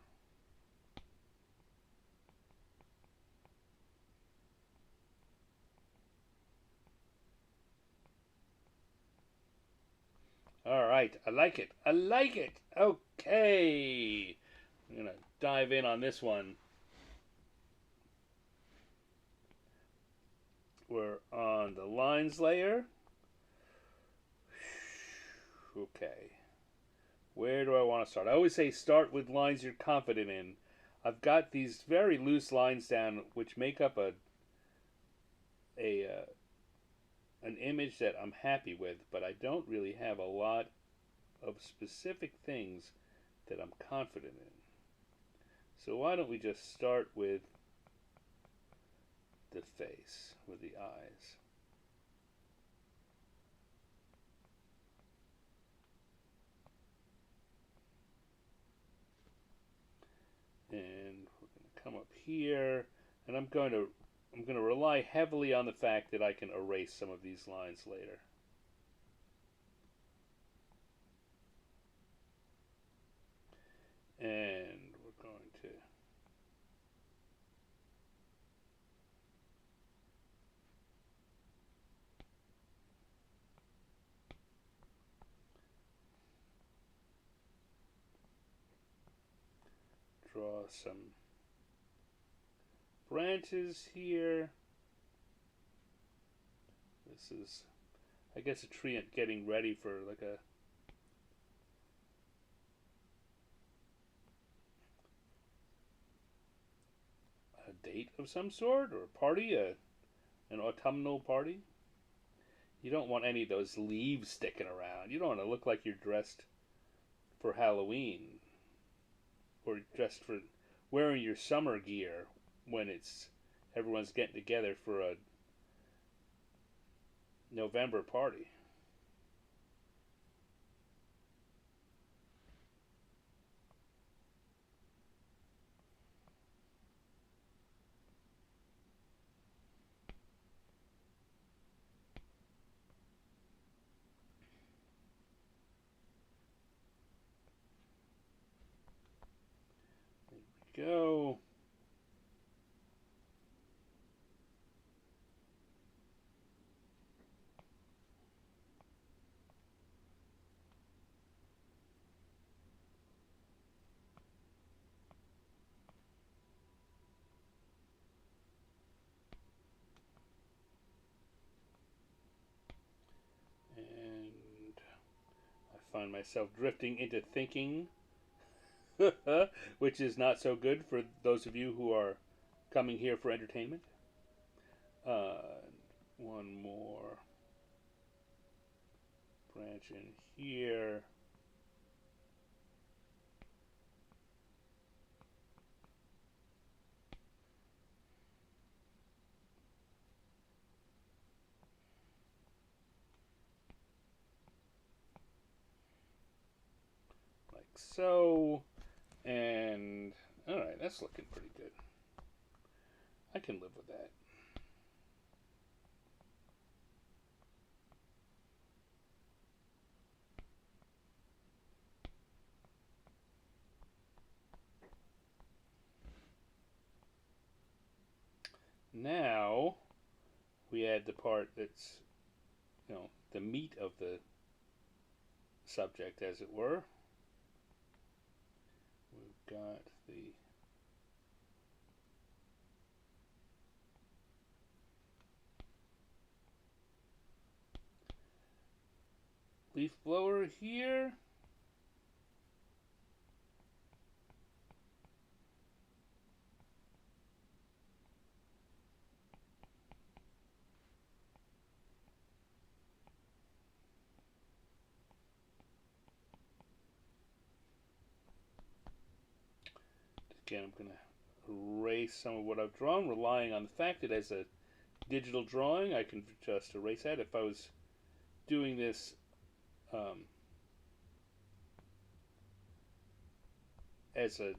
All right, I like it. I like it. Okay, I'm gonna dive in on this one. We're on the lines layer. Okay, where do I want to start? I always say start with lines you're confident in. I've got these very loose lines down, which make up a an image that I'm happy with, but I don't really have a lot of specific things that I'm confident in. So why don't we just start with the face, with the eyes. And we're going to come up here, and I'm going to rely heavily on the fact that I can erase some of these lines later. And we're going to draw some branches here. This is, I guess, a tree getting ready for like a date of some sort, or a party, an autumnal party. You don't want any of those leaves sticking around. You don't want to look like you're dressed for Halloween, or dressed for wearing your summer gear when it's everyone's getting together for a November party. There we go. And I find myself drifting into thinking, which is not so good for those of you who are coming here for entertainment. Uh, One more branch in here. Like so. And, alright, that's looking pretty good. I can live with that. Now, we add the part that's, the meat of the subject, as it were. We've got the leaf blower here. Again, I'm going to erase some of what I've drawn, relying on the fact that as a digital drawing, I can just erase that. If I was doing this as a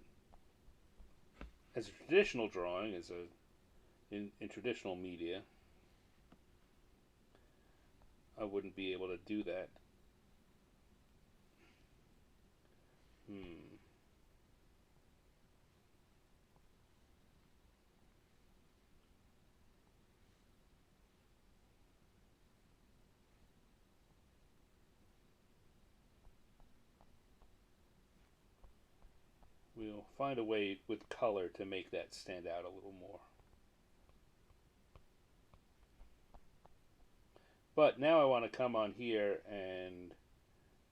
traditional drawing, in traditional media, I wouldn't be able to do that. find a way with color to make that stand out a little more. But now I want to come on here and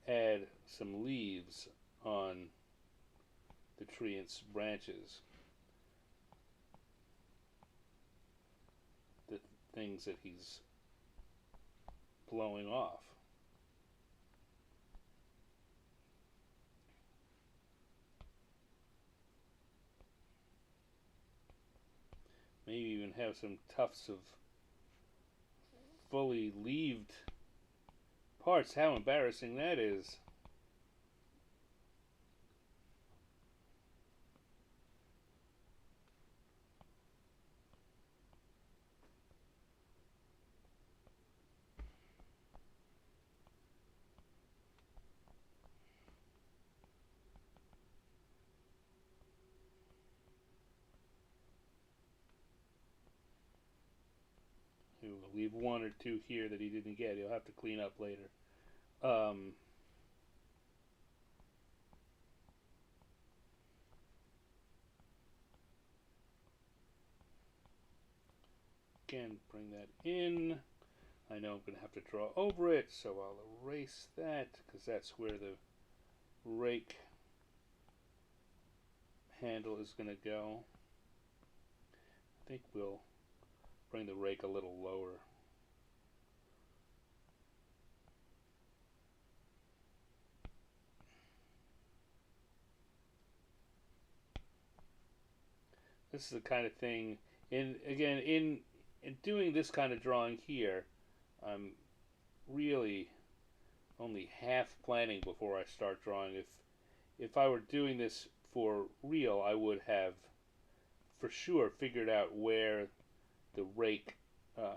add some leaves on the tree and its branches. The things that he's blowing off. Maybe even have some tufts of fully leaved parts. How embarrassing that is. We'll leave one or two here that he didn't get. He'll have to clean up later. Again, bring that in. I know I'm going to have to draw over it, so I'll erase that because that's where the rake handle is going to go. I think we'll bring the rake a little lower. This is the kind of thing, in doing this kind of drawing here, I'm really only half planning before I start drawing. If I were doing this for real, I would have for sure figured out where the rake, the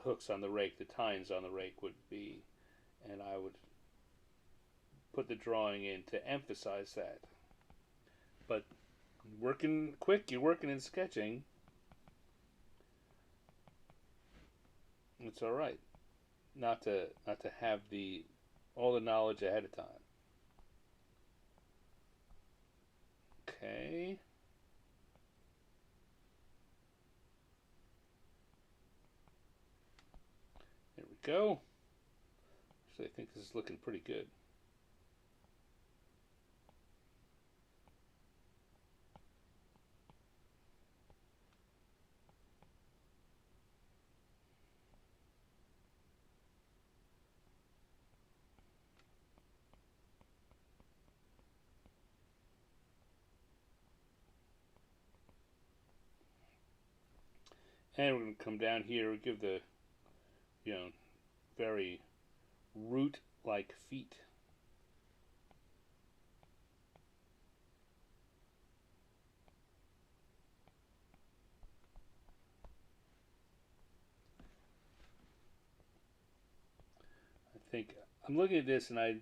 hooks on the rake, the tines on the rake would be, and I would put the drawing in to emphasize that. But working quick, you're working in sketching. It's all right not to have all the knowledge ahead of time. Okay. There we go. So I think this is looking pretty good. And we're going to come down here and give the, very root-like feet. I think I'm looking at this and I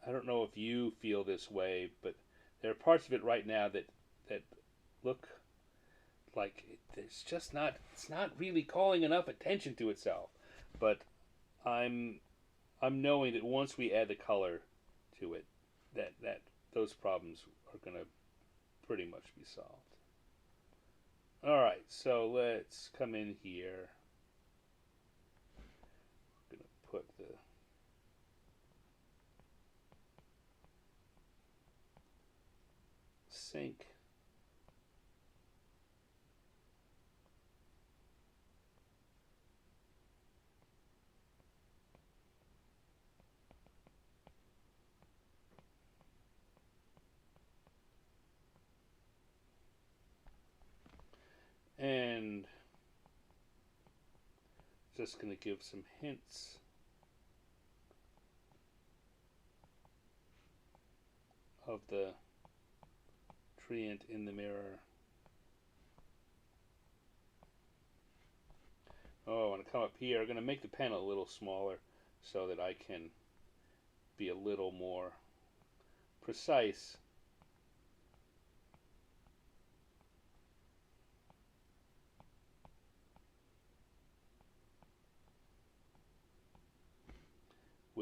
don't know if you feel this way, but there are parts of it right now that look like it's not really calling enough attention to itself. But I'm knowing that once we add the color to it, that those problems are going to pretty much be solved. All right, so let's come in here. I'm going to put the sink. And just going to give some hints of the treant in the mirror. Oh, I want to come up here. I'm going to make the pen a little smaller so that I can be a little more precise.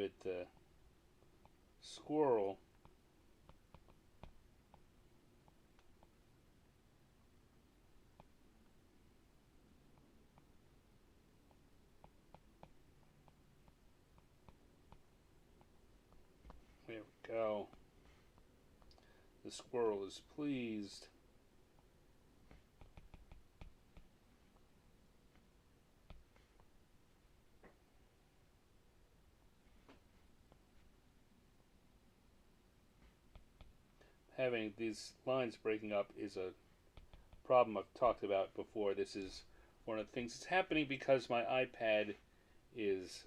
with the squirrel. There we go. The squirrel is pleased. Having these lines breaking up is a problem I've talked about before. This is one of the things that's happening because my iPad is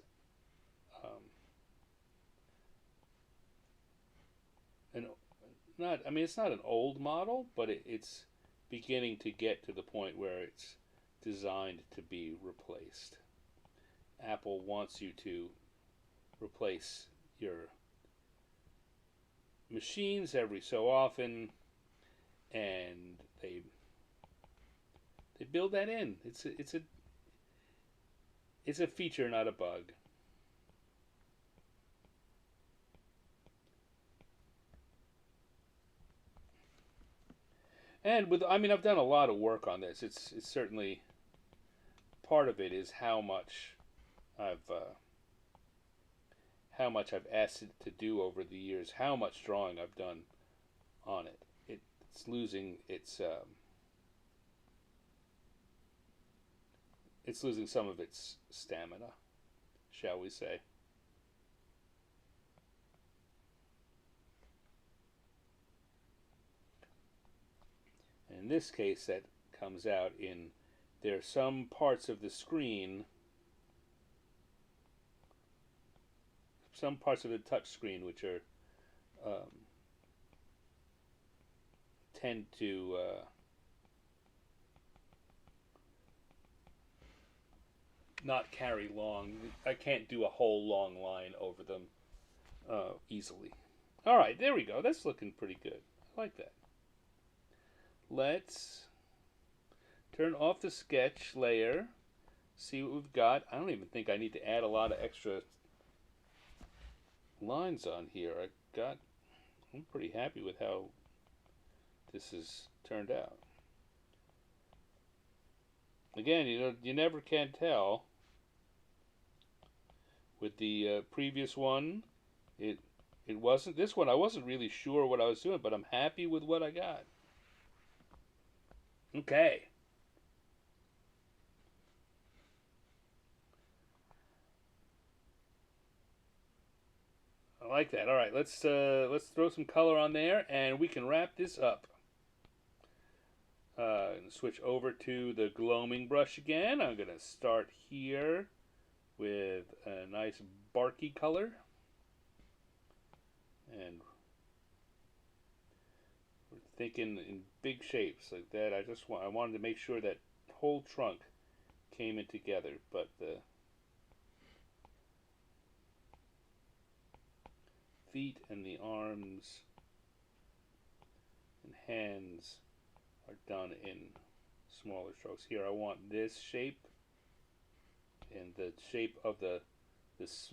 an not. I mean, it's not an old model, but it's beginning to get to the point where it's designed to be replaced. Apple wants you to replace your machines every so often, and they build that in. It's a feature, not a bug. And I've done a lot of work on this. It's certainly part of it is I've how much I've asked it to do over the years, how much drawing I've done on it. It's losing some of its stamina, shall we say. And in this case, that comes out in there are some parts of the screen, some parts of the touch screen which are tend to not carry long. I can't do a whole long line over them easily. All right, there we go. That's looking pretty good. I like that. Let's turn off the sketch layer. See what we've got. I don't even think I need to add a lot of extra lines on here. I'm pretty happy with how this has turned out. Again, you never can tell. With the previous one, it wasn't this one. I wasn't really sure what I was doing, but I'm happy with what I got. Okay. I like that. All right, let's throw some color on there, and we can wrap this up. Switch over to the gloaming brush again. I'm gonna start here with a nice barky color, and we're thinking in big shapes like that. I wanted to make sure that whole trunk came in together, but the feet and the arms and hands are done in smaller strokes. Here I want this shape and the shape of this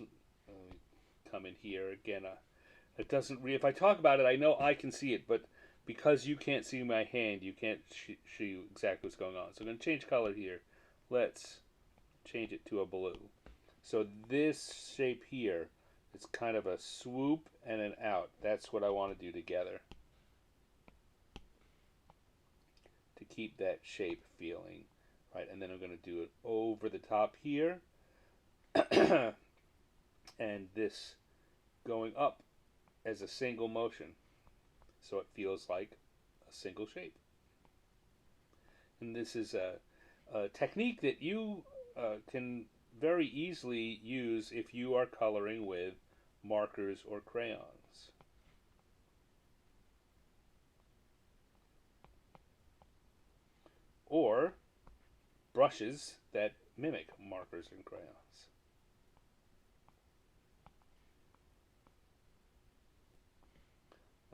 come in here again. It doesn't. If I talk about it, I know I can see it, but because you can't see my hand, you can't show you exactly what's going on. So I'm going to change color here. Let's change it to a blue. So this shape here, it's kind of a swoop and an out. That's what I want to do together to keep that shape feeling right. And then I'm going to do it over the top here, and this going up as a single motion, so it feels like a single shape. And this is a technique that you can very easily use if you are coloring with markers or crayons. Or brushes that mimic markers and crayons.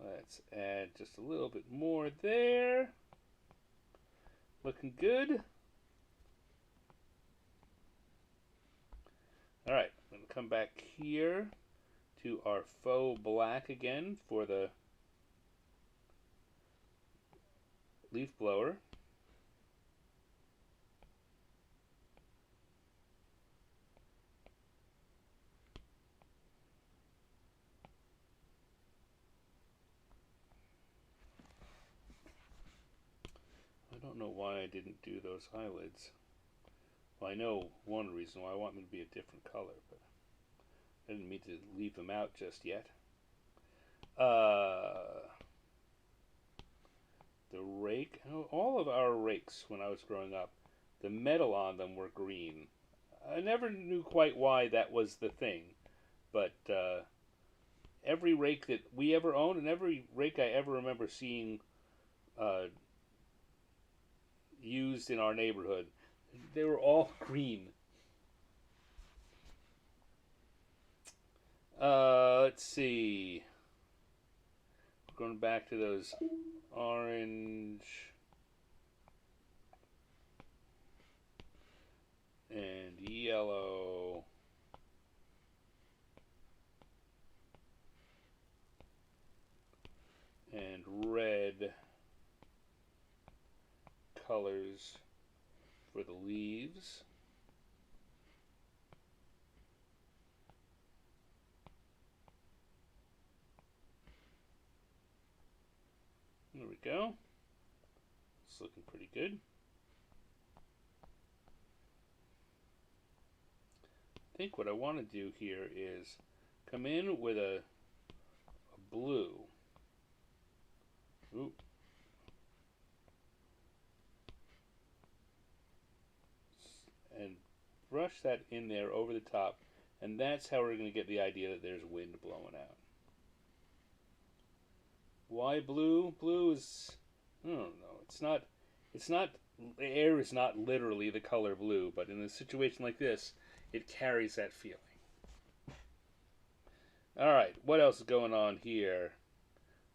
Let's add just a little bit more there. Looking good. All right, I'm going to come back here to our faux black again for the leaf blower. I don't know why I didn't do those eyelids. Well, I know one reason why. I want them to be a different color, but I didn't mean to leave them out just yet. The rake, all of our rakes when I was growing up, the metal on them were green. I never knew quite why that was the thing, but every rake that we ever owned and every rake I ever remember seeing used in our neighborhood, they were all green. Let's see. Going back to those orange and yellow and red colors for the leaves. There we go. It's looking pretty good. I think what I want to do here is come in with a blue. Ooh. And brush that in there over the top, and that's how we're going to get the idea that there's wind blowing out. Why blue? Blue is, I don't know. It's not. The air is not literally the color blue, but in a situation like this, it carries that feeling. All right, what else is going on here?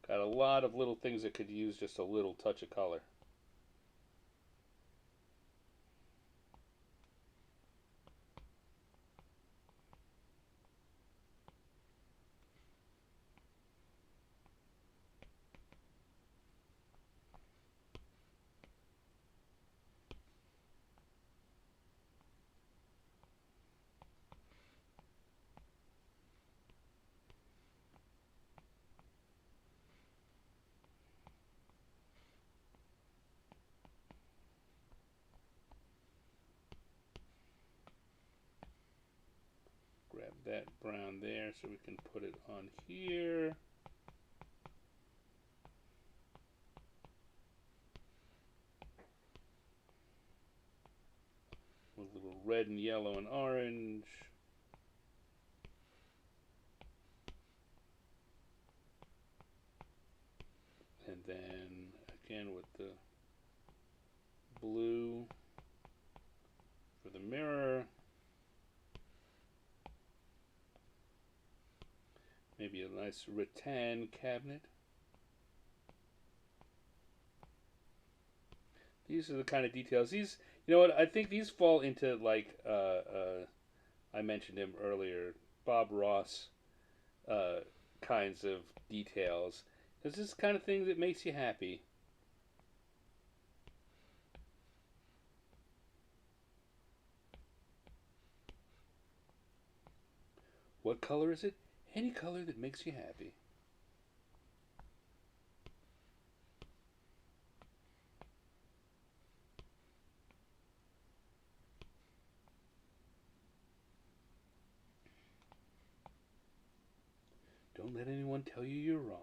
Got a lot of little things that could use just a little touch of color. Grab that brown there so we can put it on here. With a little red and yellow and orange. And then again with the blue for the mirror. Maybe a nice rattan cabinet. These are the kind of details. These, you know what? I think these fall into like I mentioned him earlier, Bob Ross kinds of details. It's this kind of thing that makes you happy. What color is it? Any color that makes you happy. Don't let anyone tell you you're wrong.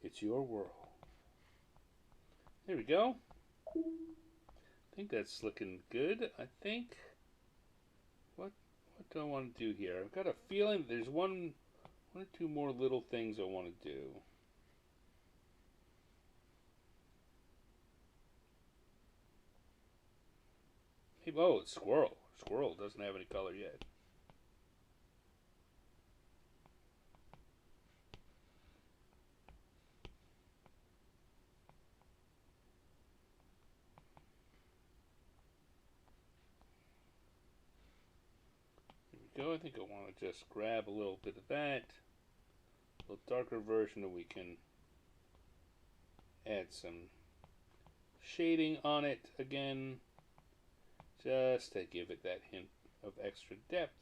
It's your world. There we go. I think that's looking good. I think what do I want to do here? I've got a feeling there's one or two more little things I want to do. Hey, oh, it's squirrel. Squirrel doesn't have any color yet. we go. I think I want to just grab a little bit of that. A little darker version that we can add some shading on it again. Just to give it that hint of extra depth.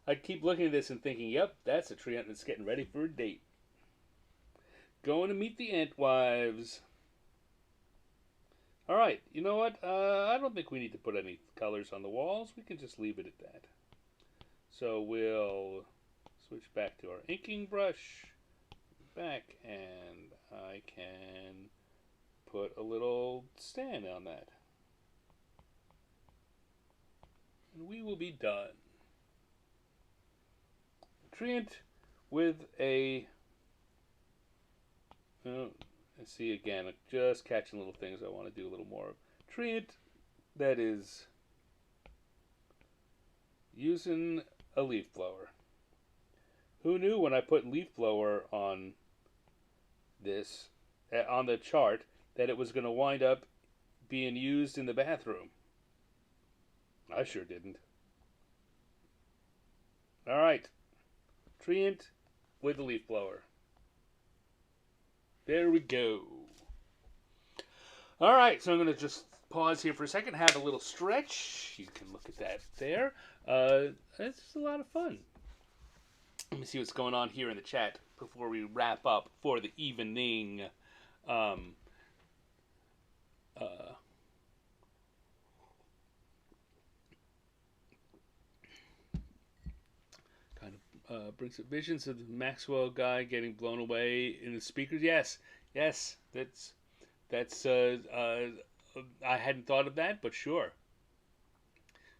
I keep looking at this and thinking, yep, that's a tree ant that's getting ready for a date. Going to meet the ant wives. All right, you know what? I don't think we need to put any colors on the walls. We can just leave it at that. So we'll switch back to our inking brush. Back, and I can put a little stand on that. And we will be done. Treant with a... let's see again, just catching little things I want to do a little more. Treant that is using a leaf blower. Who knew when I put leaf blower on this, on the chart, that it was going to wind up being used in the bathroom? I sure didn't. All right. Treant with the leaf blower. There we go. All right, so I'm going to just pause here for a second, have a little stretch. You can look at that there. It's just a lot of fun. Let me see what's going on here in the chat before we wrap up for the evening. Brings up visions of the Maxwell guy getting blown away in the speakers. Yes, that's. I hadn't thought of that, but sure.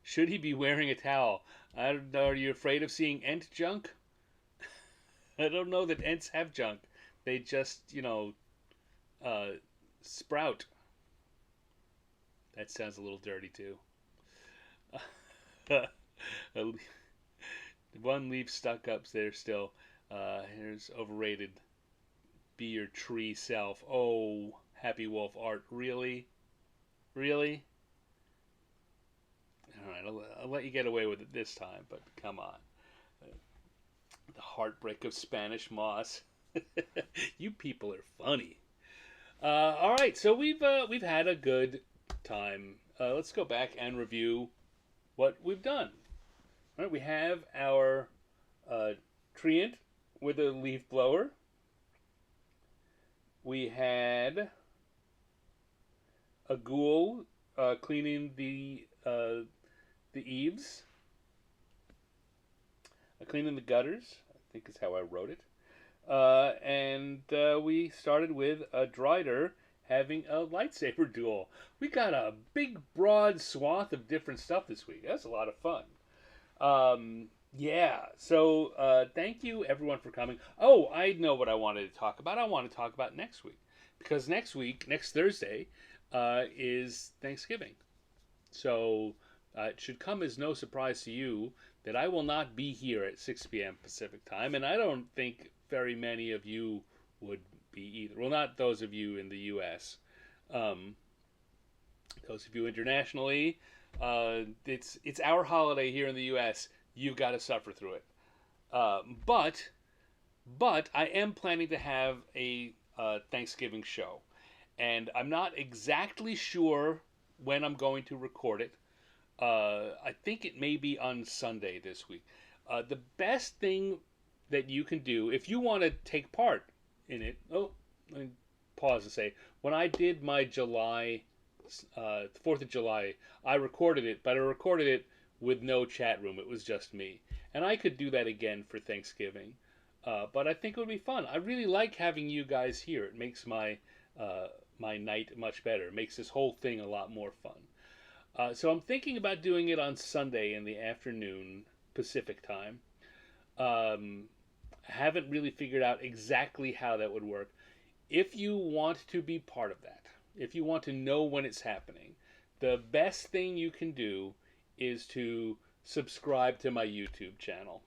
Should he be wearing a towel? I don't know. Are you afraid of seeing ant junk? I don't know that ants have junk. They just, sprout. That sounds a little dirty too. One leaf stuck up there still. Here's overrated. Be your tree self. Oh, Happy Wolf art. Really? Really? Alright, I'll let you get away with it this time, but come on. The heartbreak of Spanish moss. You people are funny. Alright, so we've had a good time. Let's go back and review what we've done. All right, we have our treant with a leaf blower. We had a ghoul cleaning the eaves, cleaning the gutters, I think is how I wrote it. And we started with a Drider having a lightsaber duel. We got a big, broad swath of different stuff this week. That's a lot of fun. So thank you everyone for coming. Oh, I know what I wanted to talk about. I want to talk about next week. Because next Thursday, is Thanksgiving. So it should come as no surprise to you that I will not be here at 6 p.m. Pacific time, and I don't think very many of you would be either. Well, not those of you in the U.S. Those of you internationally, it's our holiday here in the U.S. You've got to suffer through it. But I am planning to have a Thanksgiving show, and I'm not exactly sure when I'm going to record it. I think it may be on Sunday this week. The best thing that you can do if you want to take part in it. Oh, let me pause and say, when I did my July 4th of July, I recorded it, but I recorded it with no chat room. It was just me. And I could do that again for Thanksgiving. But I think it would be fun. I really like having you guys here. It makes my night much better. It makes this whole thing a lot more fun. So I'm thinking about doing it on Sunday in the afternoon, Pacific time. I haven't really figured out exactly how that would work. If you want to be part of that, if you want to know when it's happening, the best thing you can do is to subscribe to my YouTube channel.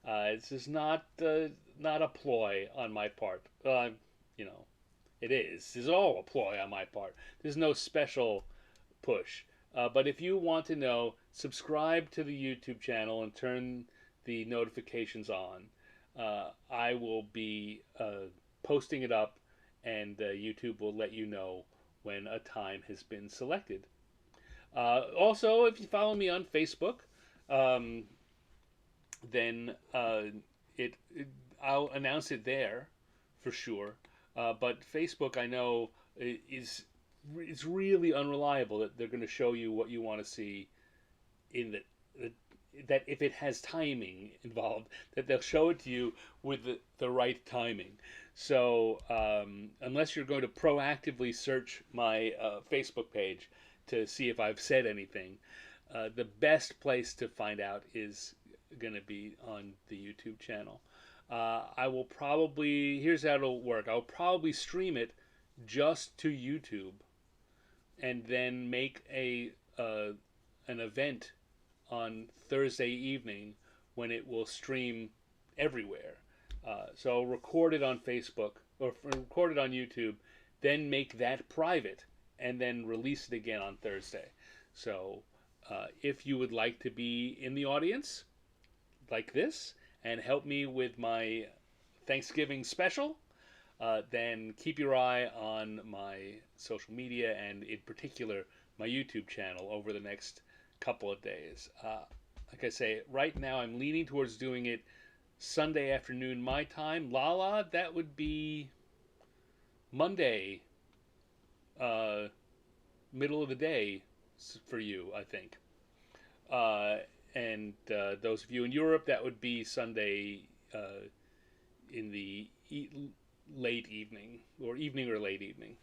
This is not a ploy on my part. You know, it is. This is all a ploy on my part. There's no special push. But if you want to know, subscribe to the YouTube channel and turn the notifications on. I will be posting it up, and YouTube will let you know when a time has been selected. Also, if you follow me on Facebook, um, then it I'll announce it there for sure. But Facebook, I know, is it's really unreliable that they're going to show you what you want to see in the that if it has timing involved, that they'll show it to you with the right timing. So unless you're going to proactively search my Facebook page to see if I've said anything, the best place to find out is going to be on the YouTube channel. I will probably, here's how it'll work. I'll probably stream it just to YouTube, and then make an event on Thursday evening when it will stream everywhere. So record it on Facebook or record it on YouTube, then make that private, and then release it again on Thursday. So if you would like to be in the audience like this and help me with my Thanksgiving special, then keep your eye on my social media, and in particular my YouTube channel, over the next couple of days. Like I say, right now I'm leaning towards doing it Sunday afternoon my time. Lala, that would be Monday, middle of the day for you, I think. And those of you in Europe, that would be Sunday in the late evening, or late evening.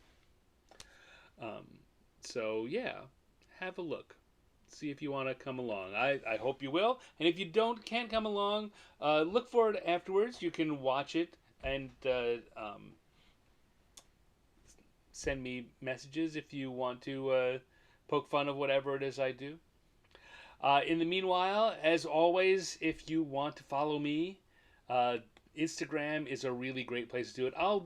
So yeah, have a look. See if you want to come along. I hope you will. And if you can't come along, look for it afterwards. You can watch it and send me messages if you want to poke fun of whatever it is I do. In the meanwhile, as always, if you want to follow me, Instagram is a really great place to do it. I'll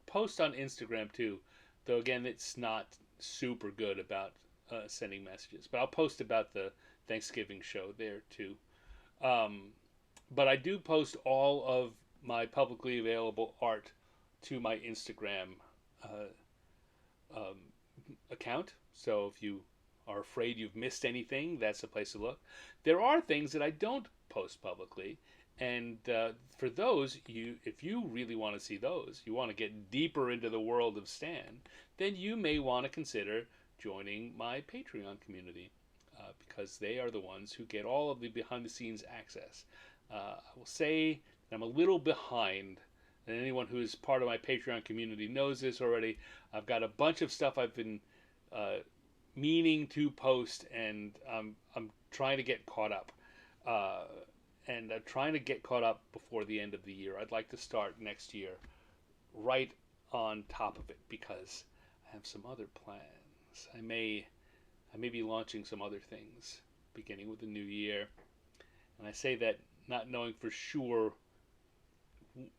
post on Instagram too, though again, it's not super good about sending messages. But I'll post about the Thanksgiving show there too. But I do post all of my publicly available art to my Instagram account. So if you are afraid you've missed anything, that's the place to look. There are things that I don't post publicly, and for those, if you really want to see those, you want to get deeper into the world of Stan, then you may want to consider joining my Patreon community, because they are the ones who get all of the behind-the-scenes access. I will say I'm a little behind, and anyone who is part of my Patreon community knows this already. I've got a bunch of stuff I've been meaning to post, and I'm trying to get caught up. And I'm trying to get caught up before the end of the year. I'd like to start next year right on top of it, because I have some other plans. I may be launching some other things beginning with the new year. And I say that not knowing for sure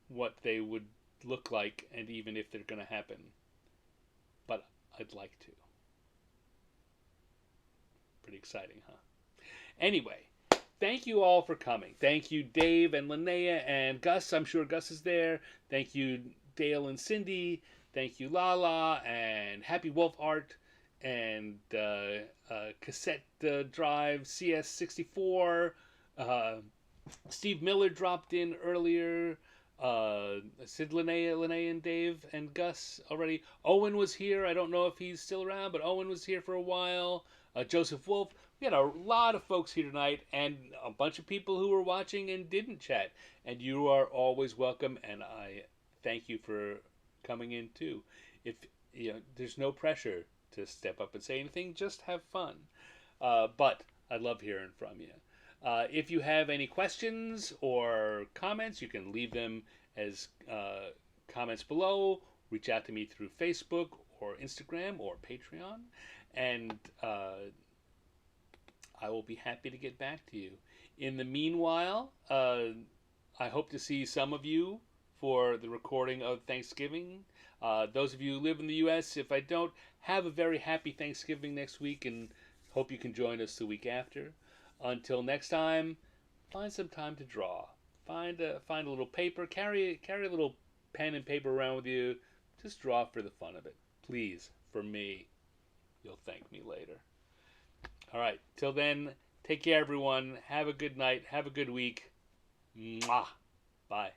what they would look like, and even if they're going to happen. But I'd like to. Pretty exciting, huh? Anyway, thank you all for coming. Thank you, Dave and Linnea and Gus. I'm sure Gus is there. Thank you, Dale and Cindy. Thank you, Lala and Happy Wolf Art and Cassette Drive CS64. Steve Miller dropped in earlier. I said Linnea and Dave and Gus already. Owen was here. I don't know if he's still around, but Owen was here for a while. Joseph Wolf. We had a lot of folks here tonight, and a bunch of people who were watching and didn't chat. And you are always welcome, and I thank you for coming in too. If there's no pressure to step up and say anything, just have fun. But I love hearing from you. If you have any questions or comments, you can leave them as comments below. Reach out to me through Facebook or Instagram or Patreon. And I will be happy to get back to you. In the meanwhile, I hope to see some of you for the recording of Thanksgiving. Those of you who live in the U.S., if I don't, have a very happy Thanksgiving next week, and hope you can join us the week after. Until next time, find some time to draw. Find a little paper. Carry a little pen and paper around with you. Just draw for the fun of it. Please, for me. You'll thank me later. All right. Till then, take care, everyone. Have a good night. Have a good week. Mwah. Bye.